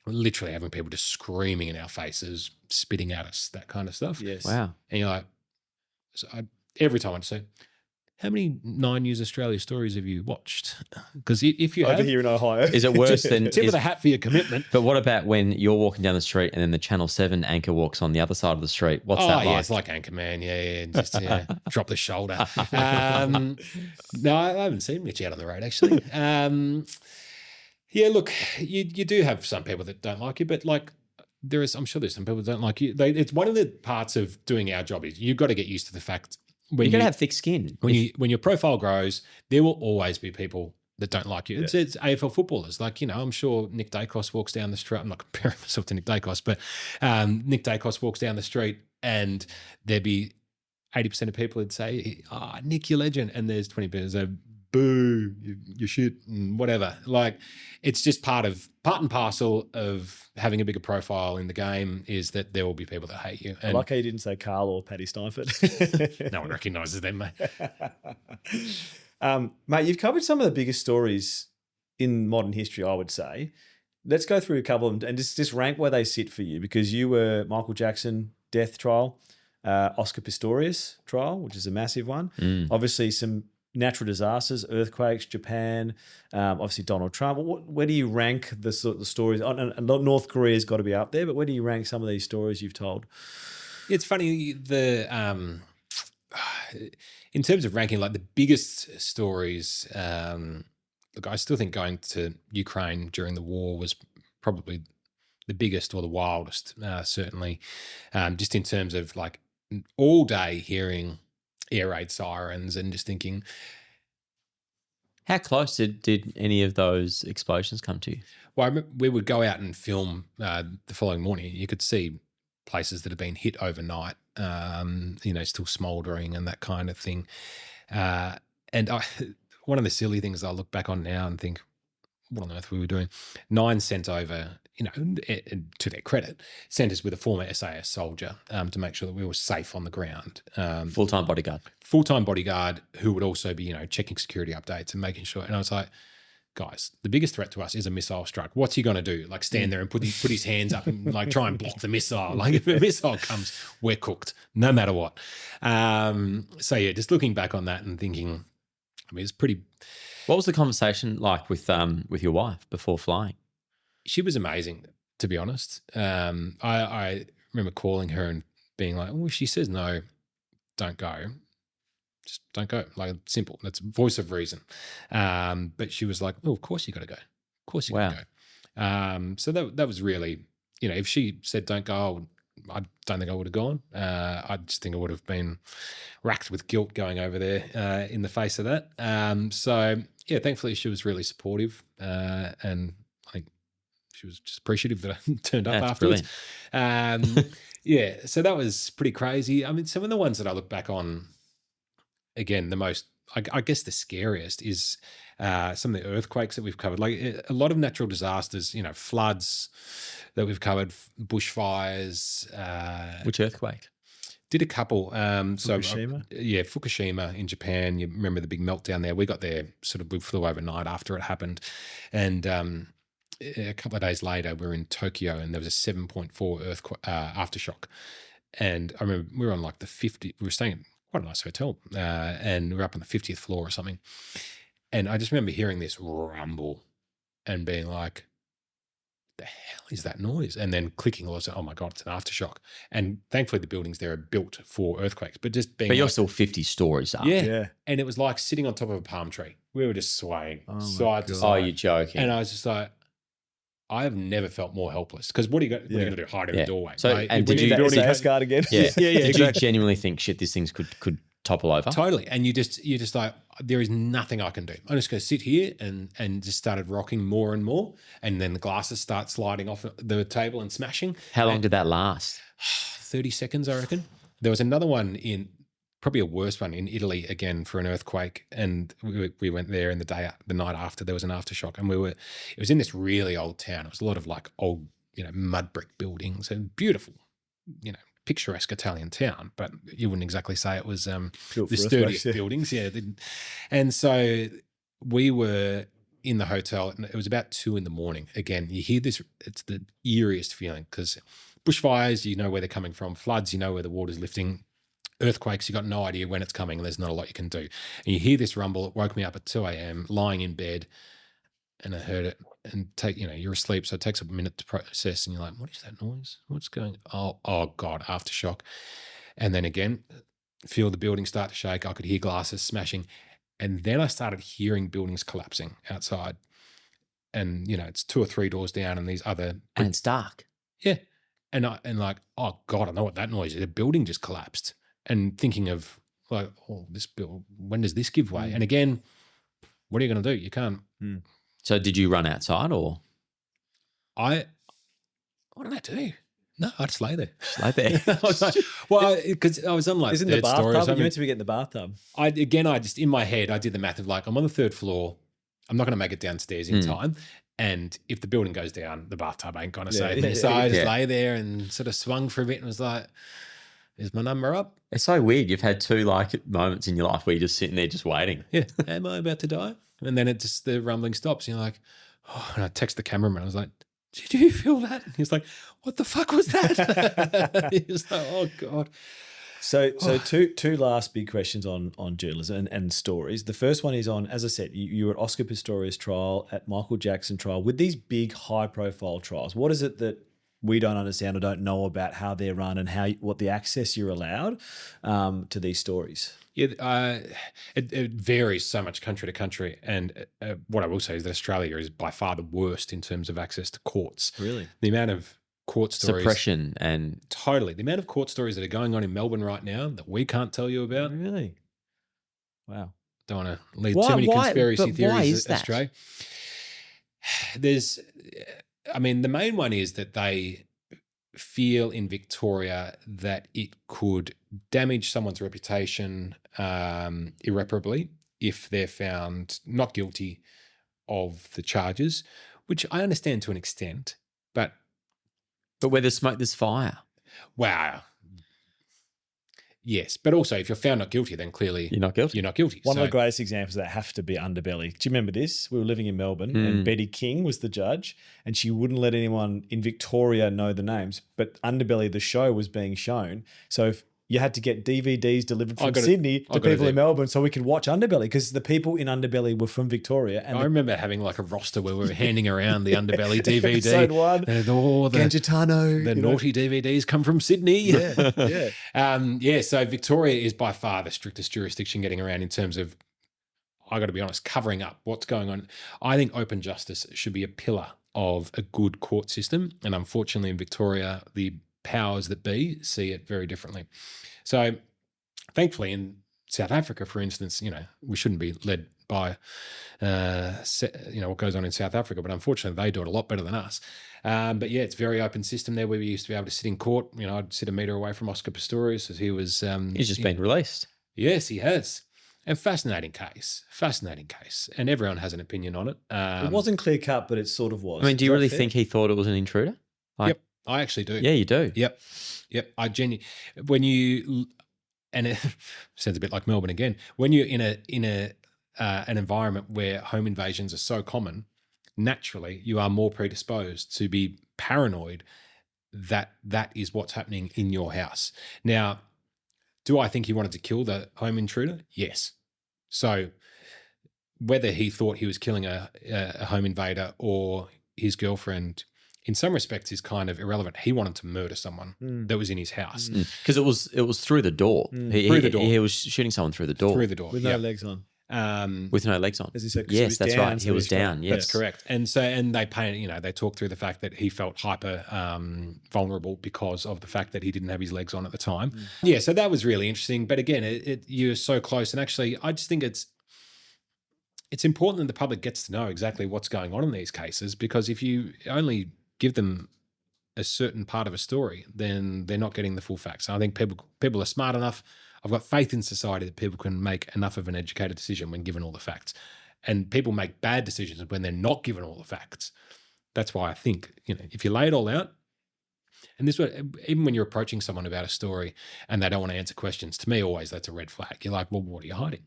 Literally having people just screaming in our faces, spitting at us, that kind of stuff. Yes. Wow. And you're like, every time I'd say, how many 9 News Australia stories have you watched? Because if you Over have, here in Ohio. Is it worse than? tip of the hat for your commitment. But what about when you're walking down the street and then the Channel 7 anchor walks on the other side of the street? What's that like? Yeah, it's like Anchorman. Yeah, just drop the shoulder. No, I haven't seen Mitch out on the road actually. Yeah, look, you do have some people that don't like you, but like I'm sure there's some people that don't like you. It's one of the parts of doing our job is you've got to get used to the fact when You're going to have thick skin. when your profile grows, there will always be people that don't like you. It's AFL footballers. Like, I'm sure Nick Dacos walks down the street. I'm not comparing myself to Nick Dacos, but Nick Dacos walks down the street and there'd be 80% of people would say, Nick, you're legend. And there's 20 people that say, boo, you shit, and whatever. Like, it's just part and parcel of having a bigger profile in the game is that there will be people that hate you. I And like how you didn't say Carl or Paddy Steinfort. no one recognises them, mate. Mate, you've covered some of the biggest stories in modern history, I would say. Let's go through a couple of them and just rank where they sit for you, because you were Michael Jackson death trial, Oscar Pistorius trial, which is a massive one. Obviously some natural disasters, earthquakes, Japan, obviously Donald Trump. Where do you rank the sort of stories? North Korea's got to be up there, but where do you rank some of these stories you've told? It's funny, in terms of ranking, like the biggest stories, look, I still think going to Ukraine during the war was probably the biggest or the wildest, certainly, just in terms of like all day hearing air raid sirens and just thinking. How close did any of those explosions come to you? Well, I remember we would go out and film the following morning. You could see places that have been hit overnight, still smouldering and that kind of thing. And one of the silly things I look back on now and think, what on earth were we doing? Nine sent over, to their credit, sent us with a former SAS soldier to make sure that we were safe on the ground. Full-time bodyguard. Full-time bodyguard who would also be, checking security updates and making sure. And I was like, guys, the biggest threat to us is a missile strike. What's he going to do? Like stand there and put his hands up and like try and block the missile. Like if a missile comes, we're cooked, no matter what. So yeah, just looking back on that and thinking, I mean, it's pretty. What was the conversation like with your wife before flying? She was amazing, to be honest. I remember calling her and being like, "Oh, she says no, don't go. Just don't go." Like simple. That's voice of reason. But she was like, "Oh, of course you got to go. Of course you got to go." So that was really, if she said don't go, I don't think I would have gone. I just think I would have been racked with guilt going over there in the face of that. So yeah, thankfully she was really supportive, and I think she was just appreciative that I turned up afterwards. Yeah, so that was pretty crazy. I mean, some of the ones that I look back on, again, the most, I guess the scariest is some of the earthquakes that we've covered. Like a lot of natural disasters, floods that we've covered, bushfires. Which earthquake? Did a couple. Fukushima? Fukushima in Japan. You remember the big meltdown there. We got there we flew overnight after it happened. And a couple of days later, we were in Tokyo and there was a 7.4 earthquake aftershock. And I remember we were on like we were staying at quite a nice hotel, and we were up on the 50th floor or something. And I just remember hearing this rumble and being like, the hell is that noise? And then clicking, oh my God, it's an aftershock. And thankfully the buildings there are built for earthquakes, but you're still 50 stories up. Yeah. And it was like sitting on top of a palm tree. We were just swaying side to side. Oh, you're joking. And I was just like, I have never felt more helpless. Because what are you going to do? Hide in the doorway? So, like, and did you SAS card again? Yeah. Did you exactly. genuinely think, shit, these things could topple over? Totally. And you're just like, there is nothing I can do. I'm just going to sit here and just started rocking more and more. And then the glasses start sliding off the table and smashing. How long did that last? 30 seconds, I reckon. There was another one probably a worse one in Italy again for an earthquake, and we went there, and the night after there was an aftershock, and it was in this really old town. It was a lot of like old, mud brick buildings and beautiful, picturesque Italian town, but you wouldn't exactly say it was the sturdiest buildings. Yeah, and so we were in the hotel, and it was about 2 a.m. Again, you hear this; it's the eeriest feeling because bushfires, you know where they're coming from. Floods, you know where the water's lifting. Earthquakes, you got no idea when it's coming. There's not a lot you can do. And you hear this rumble. It woke me up at 2 a.m. lying in bed, and I heard it. And you're asleep, so it takes a minute to process. And you're like, "What is that noise? What's going?" Oh God, aftershock. And then again, feel the building start to shake. I could hear glasses smashing, and then I started hearing buildings collapsing outside. And it's 2 or 3 doors down, and these other and it's dark. Yeah, and like, oh God, I know what that noise is. The building just collapsed. And thinking of like, when does this give way? And again, what are you going to do? You can't. So did you run outside or? What did I do? No, I just lay there. Because I was on like Isn't the bathtub? You meant to be getting the bathtub. I just in my head, I did the math of like, I'm on the 3rd floor. I'm not going to make it downstairs in time. And if the building goes down, the bathtub ain't going to save me. So I just lay there and sort of swung for a bit and was like, is my number up? It's so weird. You've had 2 like moments in your life where you're just sitting there just waiting. Yeah. Am I about to die? And then the rumbling stops. And you're like, oh, and I text the cameraman. I was like, did you feel that? And he's like, what the fuck was that? He was like, oh God. So two last big questions on journalism and stories. The first one is on, as I said, you were at Oscar Pistorius trial, at Michael Jackson trial. With these big high profile trials, what is it that we don't understand or don't know about how they're run and what the access you're allowed to these stories? Yeah, it varies so much country to country. And what I will say is that Australia is by far the worst in terms of access to courts. Really? The amount of court stories. Suppression and... Totally. The amount of court stories that are going on in Melbourne right now that we can't tell you about. Really? Wow. Don't want to lead too many conspiracy theories astray. The main one is that they feel in Victoria that it could damage someone's reputation irreparably if they're found not guilty of the charges, which I understand to an extent, but where there's smoke, there's fire. Wow. Yes, but also if you're found not guilty, then clearly you're not guilty. One of the greatest examples of that have to be Underbelly. Do you remember this? We were living in Melbourne and Betty King was the judge and she wouldn't let anyone in Victoria know the names, but Underbelly, the show, was being shown. So if you had to get DVDs delivered from Sydney to people in Melbourne so we could watch Underbelly because the people in Underbelly were from Victoria. And I remember having like a roster where we were handing around the Underbelly DVD. Episode 1. Gangitano. The naughty DVDs come from Sydney. Yeah. So Victoria is by far the strictest jurisdiction getting around in terms of, I got to be honest, covering up what's going on. I think open justice should be a pillar of a good court system. And unfortunately in Victoria, the powers that be see it very differently. So thankfully in South Africa, for instance, we shouldn't be led by, what goes on in South Africa, but unfortunately they do it a lot better than us. But yeah, it's a very open system there where we used to be able to sit in court. I'd sit a metre away from Oscar Pistorius as he was... he's just been released. Yes, he has. And fascinating case. And everyone has an opinion on it. It wasn't clear cut, but it sort of was. I mean, do you really think he thought it was an intruder? Yep. I actually do. Yeah, you do. Yep. I genuinely, and it sounds a bit like Melbourne again. When you're in an environment where home invasions are so common, naturally you are more predisposed to be paranoid that is what's happening in your house. Now, do I think he wanted to kill the home intruder? Yes. So whether he thought he was killing a home invader or his girlfriend, in some respects, is kind of irrelevant. He wanted to murder someone that was in his house. Because it was through the door. Through the door. He was shooting someone through the door. With no legs on. With no legs on. As he said, yes, that's down, right. He was down. Yes, that's correct. And they paint, they talk through the fact that he felt hyper vulnerable because of the fact that he didn't have his legs on at the time. Yeah, so that was really interesting. But again, you're so close. And actually, I just think it's important that the public gets to know exactly what's going on in these cases, because if you only give them a certain part of a story, then they're not getting the full facts. And I think people are smart enough. I've got faith in society that people can make enough of an educated decision when given all the facts. And people make bad decisions when they're not given all the facts. That's why I think, if you lay it all out, and this way, even when you're approaching someone about a story and they don't want to answer questions, to me, always that's a red flag. You're like, well, what are you hiding?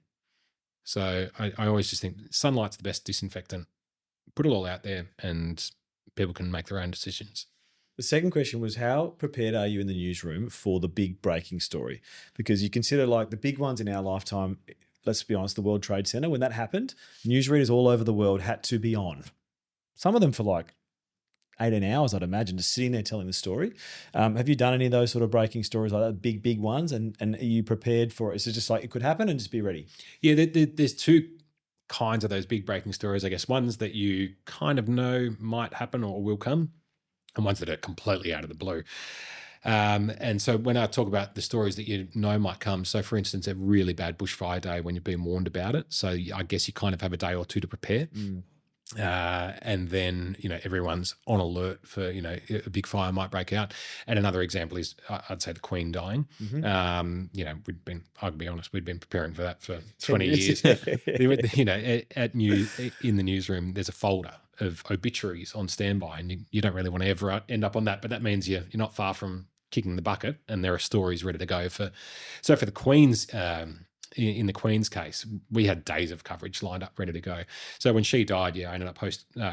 So I always just think sunlight's the best disinfectant. Put it all out there and people can make their own decisions. The second question was, how prepared are you in the newsroom for the big breaking story? Because you consider like the big ones in our lifetime, let's be honest, the World Trade Center, when that happened, newsreaders all over the world had to be on. Some of them for like 18 hours, I'd imagine, just sitting there telling the story. Have you done any of those sort of breaking stories like that, big ones? And are you prepared for it? Is it just like it could happen and just be ready? Yeah, there's two kinds of those big breaking stories, I guess. Ones that you kind of know might happen or will come, and ones that are completely out of the blue. And so when I talk about the stories that you know might come, so for instance, a really bad bushfire day when you've been warned about it. So I guess you kind of have a day or two to prepare. And then, everyone's on alert for, a big fire might break out. And another example is, I'd say, the Queen dying. I'll be honest, we'd been preparing for that for 20 years. In the newsroom, there's a folder of obituaries on standby, and you don't really want to ever end up on that. But that means you're not far from kicking the bucket, and there are stories ready to go for. So for the Queen's. In the Queen's case, we had days of coverage lined up, ready to go. So when she died, I ended up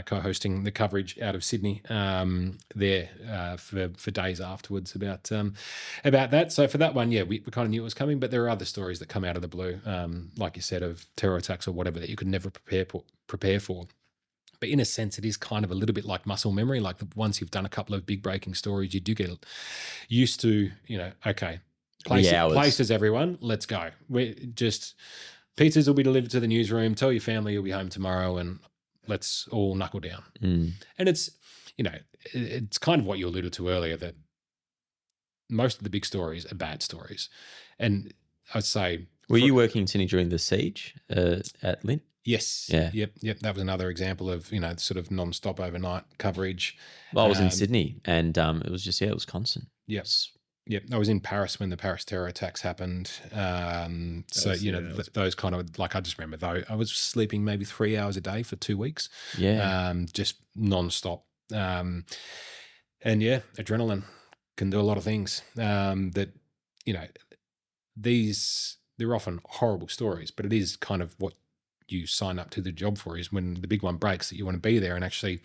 co-hosting the coverage out of Sydney there for days afterwards about that. So for that one, we kind of knew it was coming, but there are other stories that come out of the blue, like you said, of terror attacks or whatever that you could never prepare for. But in a sense, it is kind of a little bit like muscle memory. Like once you've done a couple of big breaking stories, you do get used to, okay, places, everyone, let's go. Pizzas will be delivered to the newsroom. Tell your family you'll be home tomorrow, and let's all knuckle down. And it's, it's kind of what you alluded to earlier, that most of the big stories are bad stories. And I'd say... Were you working, Tinny, during the siege at Lynn? Yes. Yeah. Yep. That was another example of, sort of non-stop overnight coverage. Well, I was in Sydney, and it was just, it was constant. Yes. Yep, I was in Paris when the Paris terror attacks happened. Those kind of, like, I just remember though, I was sleeping maybe 3 hours a day for 2 weeks. Yeah. Just non-stop. Adrenaline can do a lot of things they're often horrible stories, but it is kind of what you sign up to the job for, is when the big one breaks that you want to be there and actually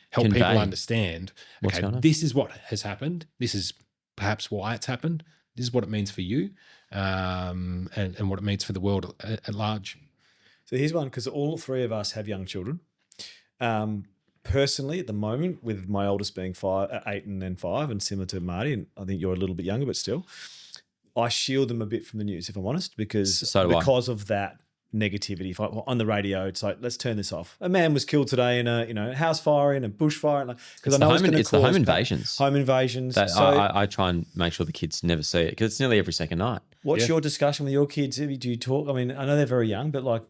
help people understand, okay, this is what has happened. This is perhaps why it's happened. This is what it means for you, and what it means for the world at large. So here's one, because all three of us have young children. Personally, at the moment, with my oldest being 8 and then 5, and similar to Marty, and I think you're a little bit younger, but still, I shield them a bit from the news, if I'm honest, because of that negativity. If on the radio, it's like, let's turn this off. A man was killed today in a house fire, in a bushfire, because I know it's the home invasions. Home invasions. I try and make sure the kids never see it, because it's nearly every second night. What's your discussion with your kids? Do you talk? I mean, I know they're very young, but like.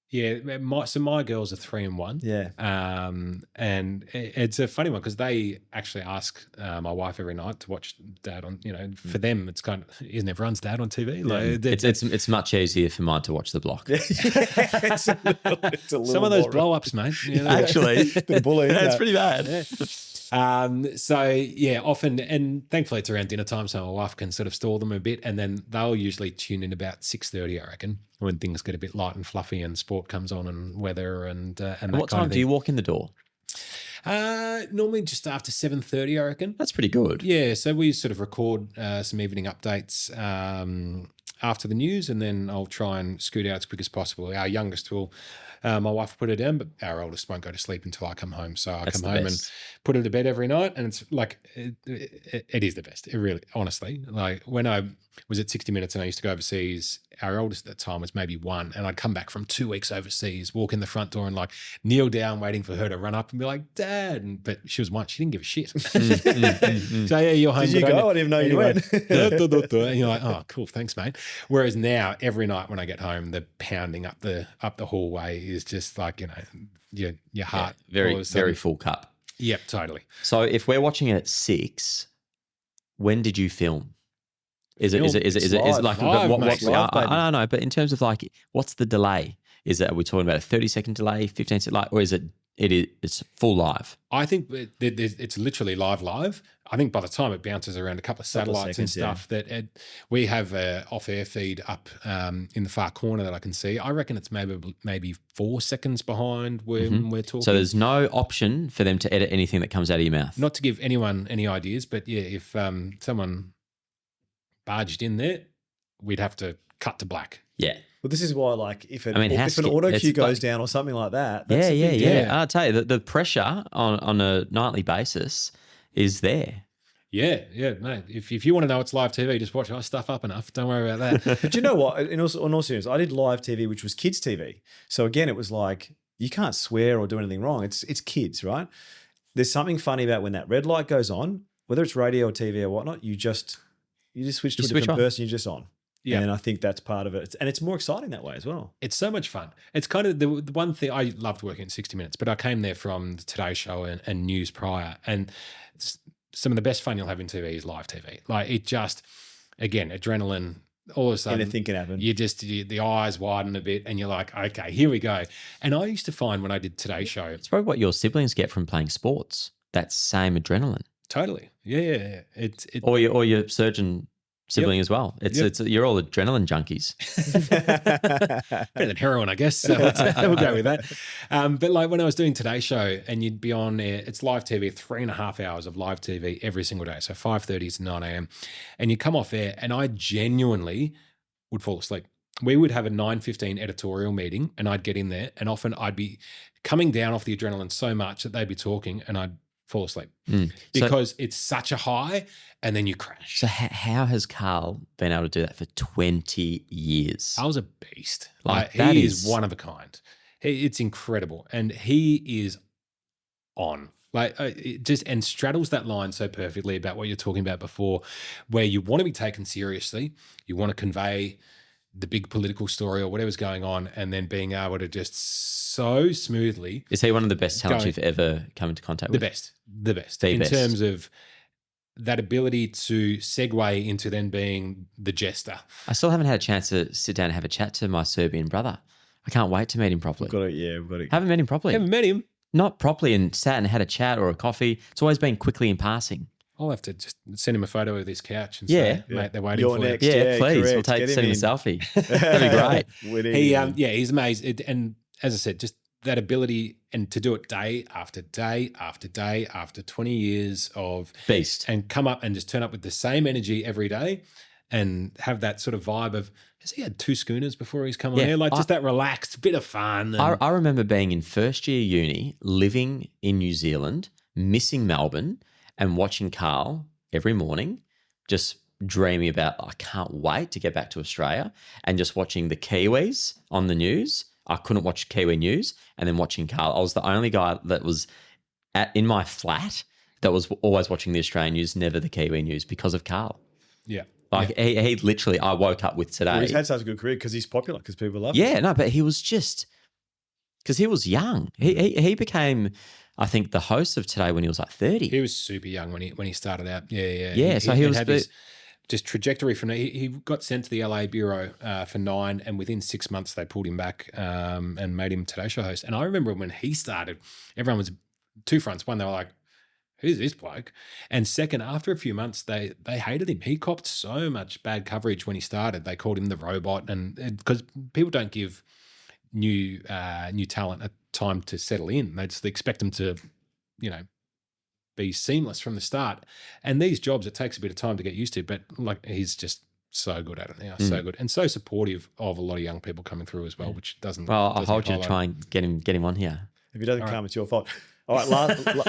Yeah, my girls are 3 and 1. Yeah. And it's a funny one, because they actually ask my wife every night to watch Dad on, for them, it's kind of, isn't everyone's Dad on TV? Like, it's much easier for mine to watch The Block. It's a little some of those blow-ups, mate. Actually. The bullying. That's pretty bad. Yeah. Often, and thankfully it's around dinner time, so my wife can sort of stall them a bit, and then they'll usually tune in about 6:30, I reckon, when things get a bit light and fluffy and sport comes on and weather and what time do you walk in the door? Normally just after 7:30, I reckon. That's pretty good. Yeah, so we sort of record some evening updates after the news, and then I'll try and scoot out as quick as possible. Our youngest will, my wife will put her down, but our oldest won't go to sleep until I come home. So I come home and put her to bed every night, and it's like, it is the best. It really, honestly, like when I was at 60 Minutes and I used to go overseas, our oldest at the time was maybe 1, and I'd come back from 2 weeks overseas, walk in the front door and like kneel down waiting for her to run up and be like, Dad. But she was 1, she didn't give a shit. So yeah, you're home. Did you go? I didn't even know you went. And you're like, oh, cool, thanks, mate. Whereas now, every night when I get home, the pounding up the hallway is just like, your heart. Yeah, very full cup. Yep, totally. So if we're watching it at 6, when did you film? Is it like Live, what, mate. what's Live, baby. I don't know, but in terms of like what's the delay? Are we talking about a 30-second delay, 15-second, like, or is it's full live? I think it's literally live. I think by the time it bounces around a couple of satellites and stuff, we have a off-air feed up in the far corner that I can see. I reckon it's maybe 4 seconds behind when we're talking. So there's no option for them to edit anything that comes out of your mouth. Not to give anyone any ideas, but yeah, if someone barged in there, we'd have to cut to black. Yeah. Well, this is why, like, if an it's auto cue goes like- down or something like that, that's a big Yeah. deal. I'll tell you, the pressure on a nightly basis is there. Yeah, mate. If you want to know it's live TV, just watch our stuff up enough. Don't worry about that. But you know what? In all seriousness, I did live TV, which was kids TV. So again, it was like you can't swear or do anything wrong. It's kids, right? There's something funny about when that red light goes on, whether it's radio or TV or whatnot. You just switch to a different person. You're just on. Yeah. And I think that's part of it. And it's more exciting that way as well. It's so much fun. It's kind of the one thing I loved working at 60 Minutes, but I came there from the Today Show and news prior. And some of the best fun you'll have in TV is live TV. Like it just, again, adrenaline, all of a sudden. Anything can happen. The eyes widen a bit and you're like, okay, here we go. And I used to find when I did Today Show. It's probably what your siblings get from playing sports. That same adrenaline. Totally. Yeah. Or your surgeon sibling as well. It's you're all adrenaline junkies. Better than heroin, I guess. So we'll go with that. But like when I was doing Today Show and you'd be on air, it's live TV, 3.5 hours of live TV every single day. So 5:30 to 9 a.m. And you come off air and I genuinely would fall asleep. We would have a 9:15 editorial meeting and I'd get in there and often I'd be coming down off the adrenaline so much that they'd be talking and I'd fall asleep because it's such a high and then you crash. So how has Carl been able to do that for 20 years? Carl's a beast. Like he is one of a kind. It's incredible. And he is on. Like it just and straddles that line so perfectly about what you're talking about before, where you want to be taken seriously, you want to convey the big political story or whatever's going on, and then being able to just so smoothly. Is he one of the best talents you've ever come into contact with? The best. In terms of that ability to segue into then being the jester. I still haven't had a chance to sit down and have a chat to my Serbian brother. I can't wait to meet him properly. We've got to. Haven't met him properly. Haven't met him. Not properly and sat and had a chat or a coffee. It's always been quickly in passing. I'll have to just send him a photo of this couch and say, mate, they're waiting You're for next. you. Yeah, please. Correct. We'll send him a selfie. That'd be great. He's amazing. And as I said, just that ability and to do it day after day after day after 20 years of beast and come up and just turn up with the same energy every day and have that sort of vibe of, has he had 2 schooners before he's come on here? Like just that relaxed bit of fun. And I remember being in first year uni, living in New Zealand, missing Melbourne and watching Carl every morning, just dreaming about, I can't wait to get back to Australia, and just watching the Kiwis on the news. I couldn't watch Kiwi news, and then watching Carl. I was the only guy that was in my flat that was always watching the Australian news, never the Kiwi news, because of Carl. Yeah. Like he literally, I woke up with today. Well, he's had such a good career because he's popular, because people love him. Yeah, no, but he was just, because he was young. He became, I think, the host of Today when he was like 30. He was super young when he started out. Yeah. Yeah, so he was had his just trajectory from there. He got sent to the LA bureau for 9, and within 6 months they pulled him back and made him Today Show host. And I remember when he started, everyone was 2 fronts. One, they were like, who's this bloke? And second, after a few months, they hated him. He copped so much bad coverage when he started. They called him the robot, and because people don't give new talent a time to settle in. They just expect them to, be seamless from the start. And these jobs, it takes a bit of time to get used to, but like he's just so good at it now, so good, and so supportive of a lot of young people coming through as well, which doesn't. Well, I'll hold you to try and get him on here. If he doesn't come, it's your fault. All right,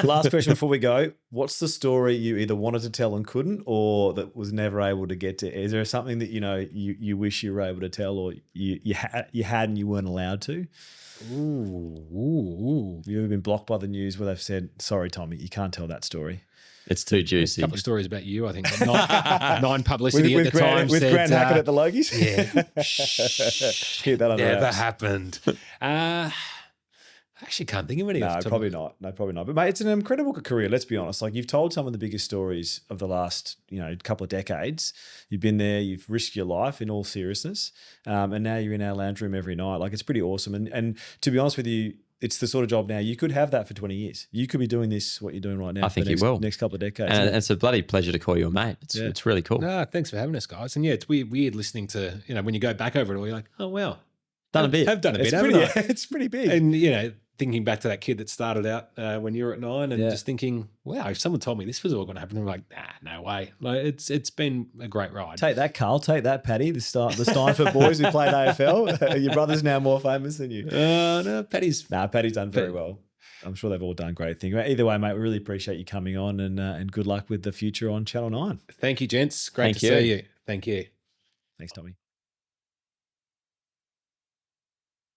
last question before we go. What's the story you either wanted to tell and couldn't, or that was never able to get to? Is there something that you wish you were able to tell, or you had and you weren't allowed to? Ooh. Have you ever been blocked by the news where they've said, "Sorry, Tommy, you can't tell that story"? It's too juicy. A couple of stories about you, I think. Nine publicity with at the Grant, time. with said, Grant Hackett at the Logies. Yeah. Keep that under Never wraps. happened. I actually can't think of any. No, probably not. No, probably not. But mate, it's an incredible career. Let's be honest. Like you've told some of the biggest stories of the last, couple of decades. You've been there. You've risked your life in all seriousness, and now you're in our lounge room every night. Like it's pretty awesome. And to be honest with you, it's the sort of job now you could have that for 20 years. You could be doing this, what you're doing right now. I think for you will. Next couple of decades. And it's a bloody pleasure to call you a mate. It's really cool. No, thanks for having us, guys. And yeah, it's weird listening to, when you go back over it all, you're like, oh, wow. Done a bit. I've done a bit, It's haven't pretty, I? it's pretty big. And, thinking back to that kid that started out when you were at 9 and just thinking, wow, if someone told me this was all going to happen, I'm like, nah, no way. Like it's been a great ride. Take that, Carl. Take that, Paddy. The Steinfort boys who played AFL. Your brother's now more famous than you. No, Paddy's done very well. I'm sure they've all done great things. Either way, mate, we really appreciate you coming on and good luck with the future on Channel 9. Thank you, gents. Great to see you. Thank you. Thanks, Tommy.